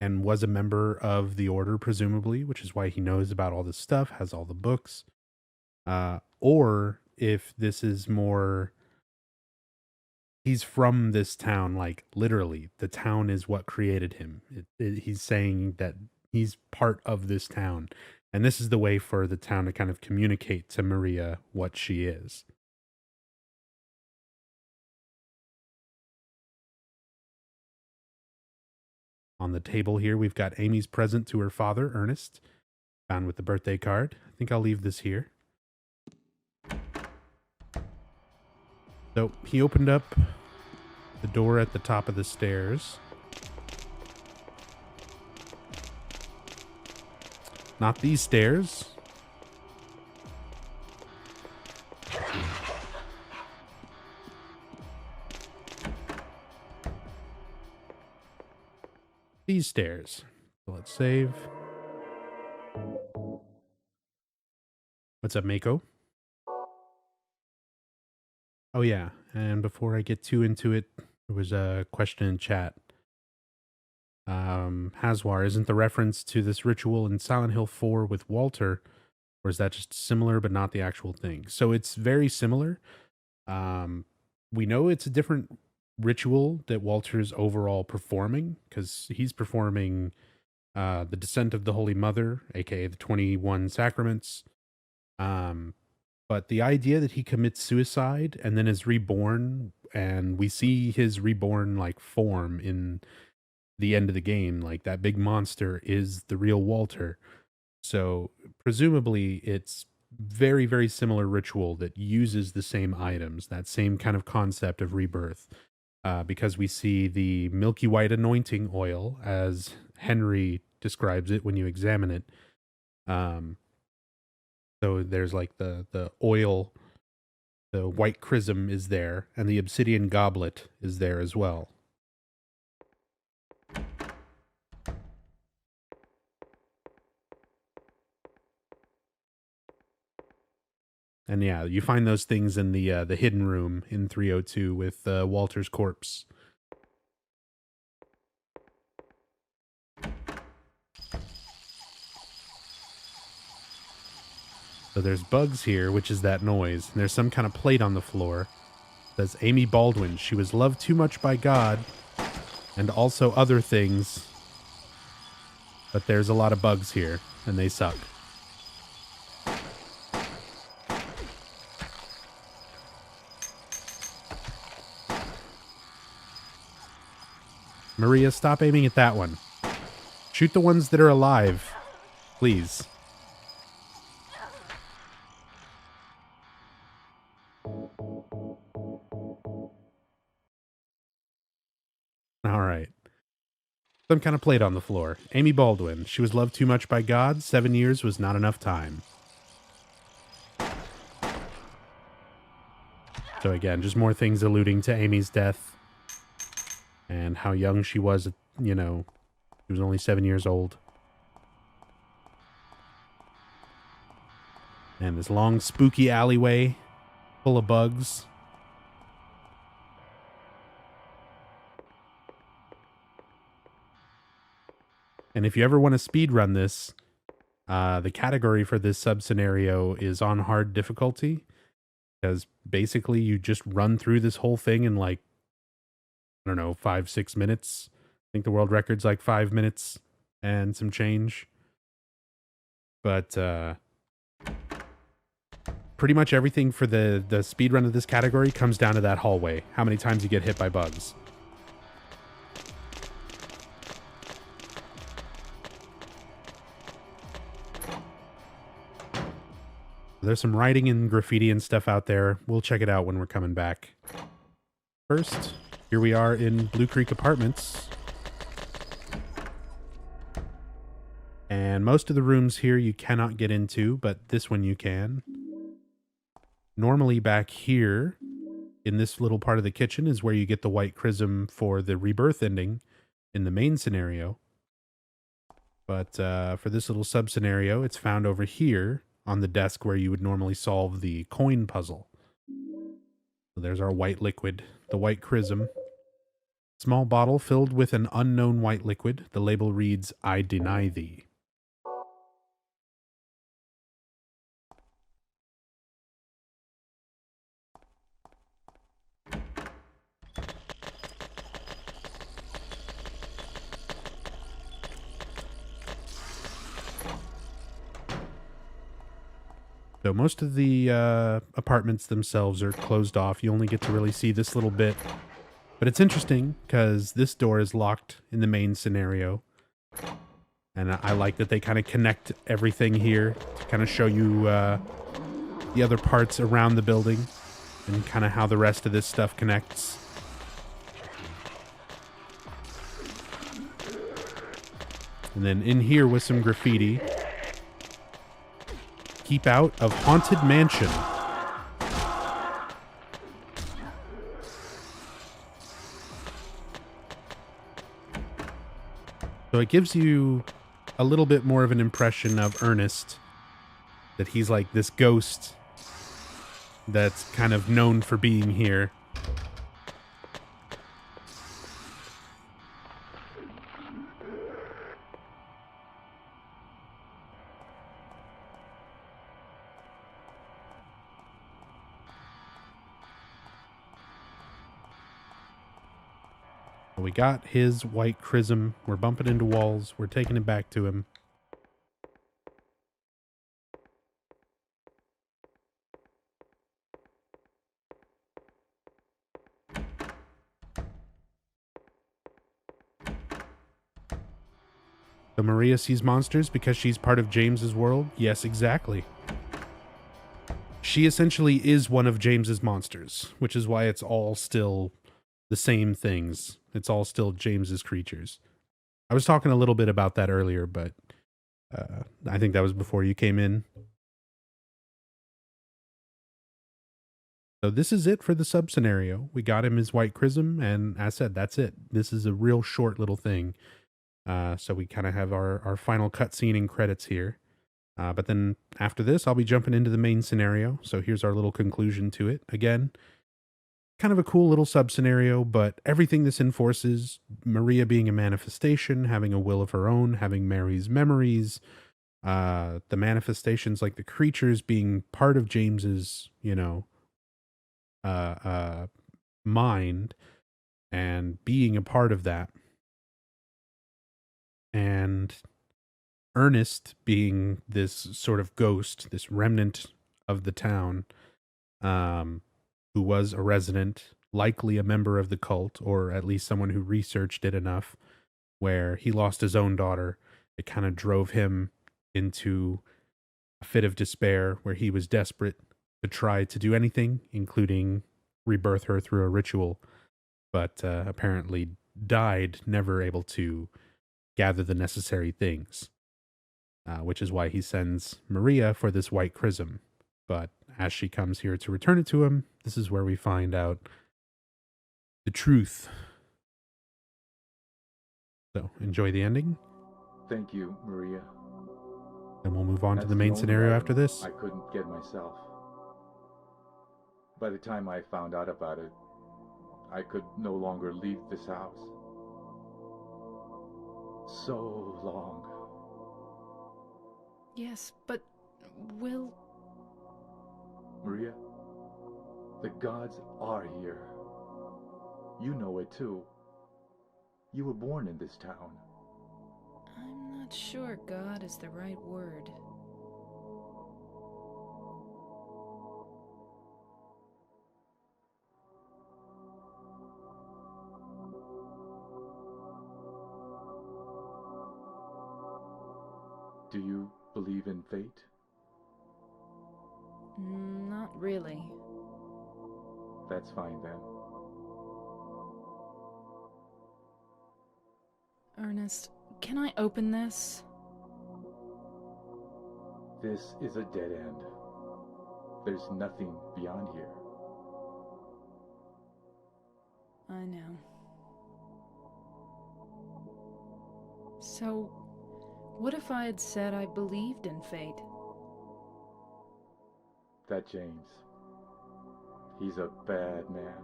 and was a member of the order, presumably, which is why he knows about all this stuff, has all the books, or if this is more he's from this town, like literally the town is what created him. He's saying that he's part of this town, and this is the way for the town to kind of communicate to Maria what she is. On the table here, we've got Amy's present to her father, Ernest, found with the birthday card. I think I'll leave this here. So he opened up the door at the top of the stairs. Not these stairs. These stairs. So let's save. What's up, Mako? Oh yeah, and before I get too into it, there was a question in chat. Haswar, isn't the reference to this ritual in Silent Hill 4 with Walter, or is that just similar but not the actual thing? So it's very similar. We know it's a different ritual that Walter's overall performing, because he's performing the Descent of the Holy Mother, aka the 21 Sacraments. But the idea that he commits suicide and then is reborn, and we see his reborn like form in the end of the game, like that big monster is the real Walter. So presumably it's very, very similar ritual that uses the same items, that same kind of concept of rebirth. Because we see the milky white anointing oil, as Henry describes it when you examine it. So there's like the oil, the white chrism is there, and the obsidian goblet is there as well. And yeah, you find those things in the hidden room in 302 with Walter's corpse. So there's bugs here, which is that noise. And there's some kind of plate on the floor. It says Amy Baldwin. She was loved too much by God and also other things. But there's a lot of bugs here, and they suck. Maria, stop aiming at that one. Shoot the ones that are alive, please. All right. Some kind of plate on the floor. Amy Baldwin. She was loved too much by God. 7 years was not enough time. So again, just more things alluding to Amy's death and how young she was. You know, she was only 7 years old. And this long, spooky alleyway full of bugs. And if you ever want to speedrun this, the category for this sub-scenario is on hard difficulty. Because basically you just run through this whole thing in like, I don't know, 5-6 minutes. I think the world record's like 5 minutes and some change. But pretty much everything for the speedrun of this category comes down to that hallway. How many times you get hit by bugs. There's some writing and graffiti and stuff out there. We'll check it out when we're coming back. First, here we are in Blue Creek Apartments. And most of the rooms here you cannot get into, but this one you can. Normally back here, in this little part of the kitchen, is where you get the white chrism for the rebirth ending in the main scenario. But for this little sub-scenario, it's found over here on the desk where you would normally solve the coin puzzle. So there's our white liquid, the white chrism. Small bottle filled with an unknown white liquid. The label reads, "I deny thee." So most of the apartments themselves are closed off. You only get to really see this little bit. But it's interesting because this door is locked in the main scenario. And I like that they kind of connect everything here to kind of show you the other parts around the building and kind of how the rest of this stuff connects. And then in here with some graffiti. Keep out of Haunted Mansion. So it gives you a little bit more of an impression of Ernest. That he's like this ghost that's kind of known for being here. We got his white chrism. We're bumping into walls. We're taking it back to him. So Maria sees monsters because she's part of James's world? Yes, exactly. She essentially is one of James's monsters, which is why it's all still the same things. It's all still James's creatures. I was talking a little bit about that earlier, but I think that was before you came in. So this is it for the sub scenario. We got him his white chrism, and as I said, that's it. This is a real short little thing. So we kind of have our final cutscene and credits here. But then after this, I'll be jumping into the main scenario. So here's our little conclusion to it. Again, kind of a cool little sub scenario, but everything this enforces, Maria being a manifestation, having a will of her own, having Mary's memories, the manifestations like the creatures being part of James's, mind and being a part of that. And Ernest being this sort of ghost, this remnant of the town, who was a resident, likely a member of the cult, or at least someone who researched it enough, where he lost his own daughter. It kind of drove him into a fit of despair where he was desperate to try to do anything, including rebirth her through a ritual, but apparently died, never able to gather the necessary things. Which is why he sends Maria for this white chrism. But as she comes here to return it to him, this is where we find out the truth. So enjoy the ending. Thank you, Maria. And we'll move on to That's the main only scenario item after this. I couldn't get myself. By the time I found out about it, I could no longer leave this house. So long. Yes, but will... Maria, the gods are here. You know it too. You were born in this town. I'm not sure God is the right word. Do you believe in fate? Not really. That's fine then. Ernest, can I open this? This is a dead end. There's nothing beyond here. I know. So, what if I had said I believed in fate? That James. He's a bad man.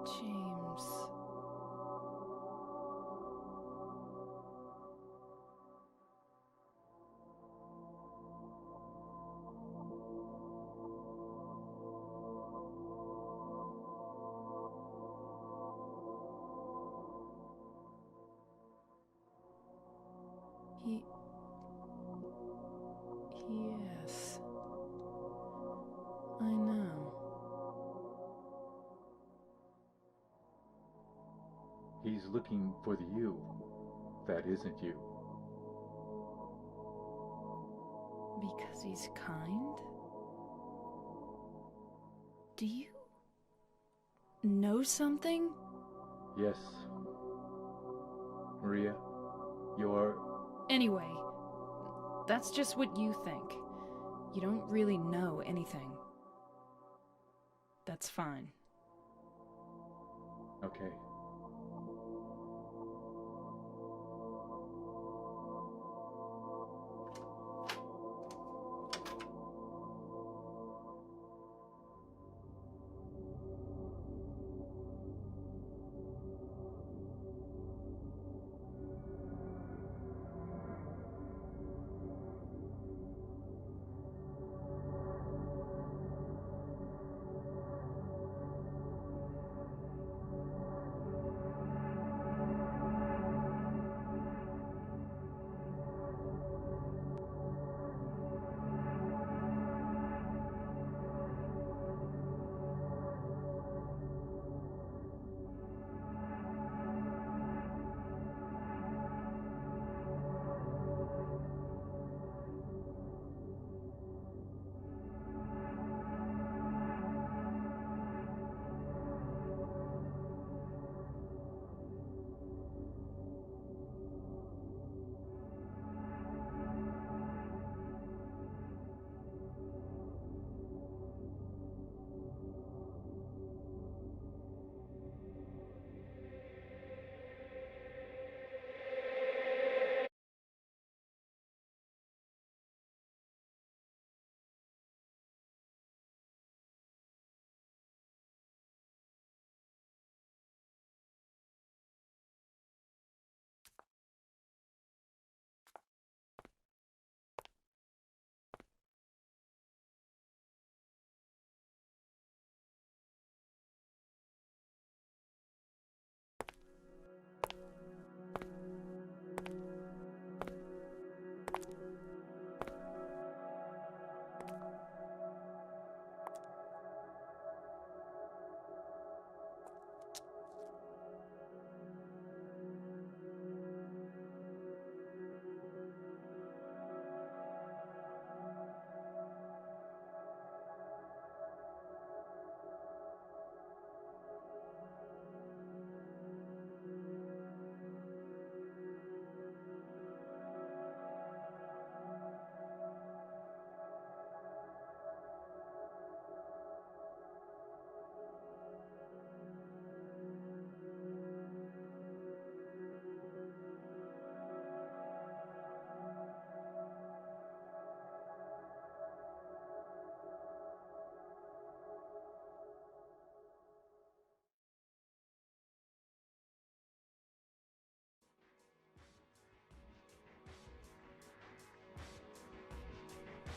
James... He's looking for the you that isn't you. Because he's kind? Do you know something? Yes. Maria, you're... Anyway, that's just what you think. You don't really know anything. That's fine. Okay.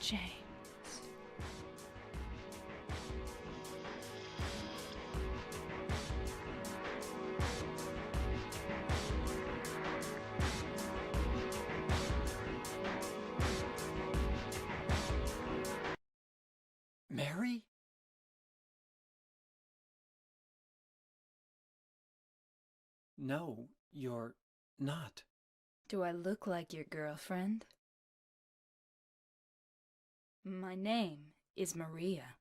James. Mary? No, you're not. Do I look like your girlfriend? My name is Maria.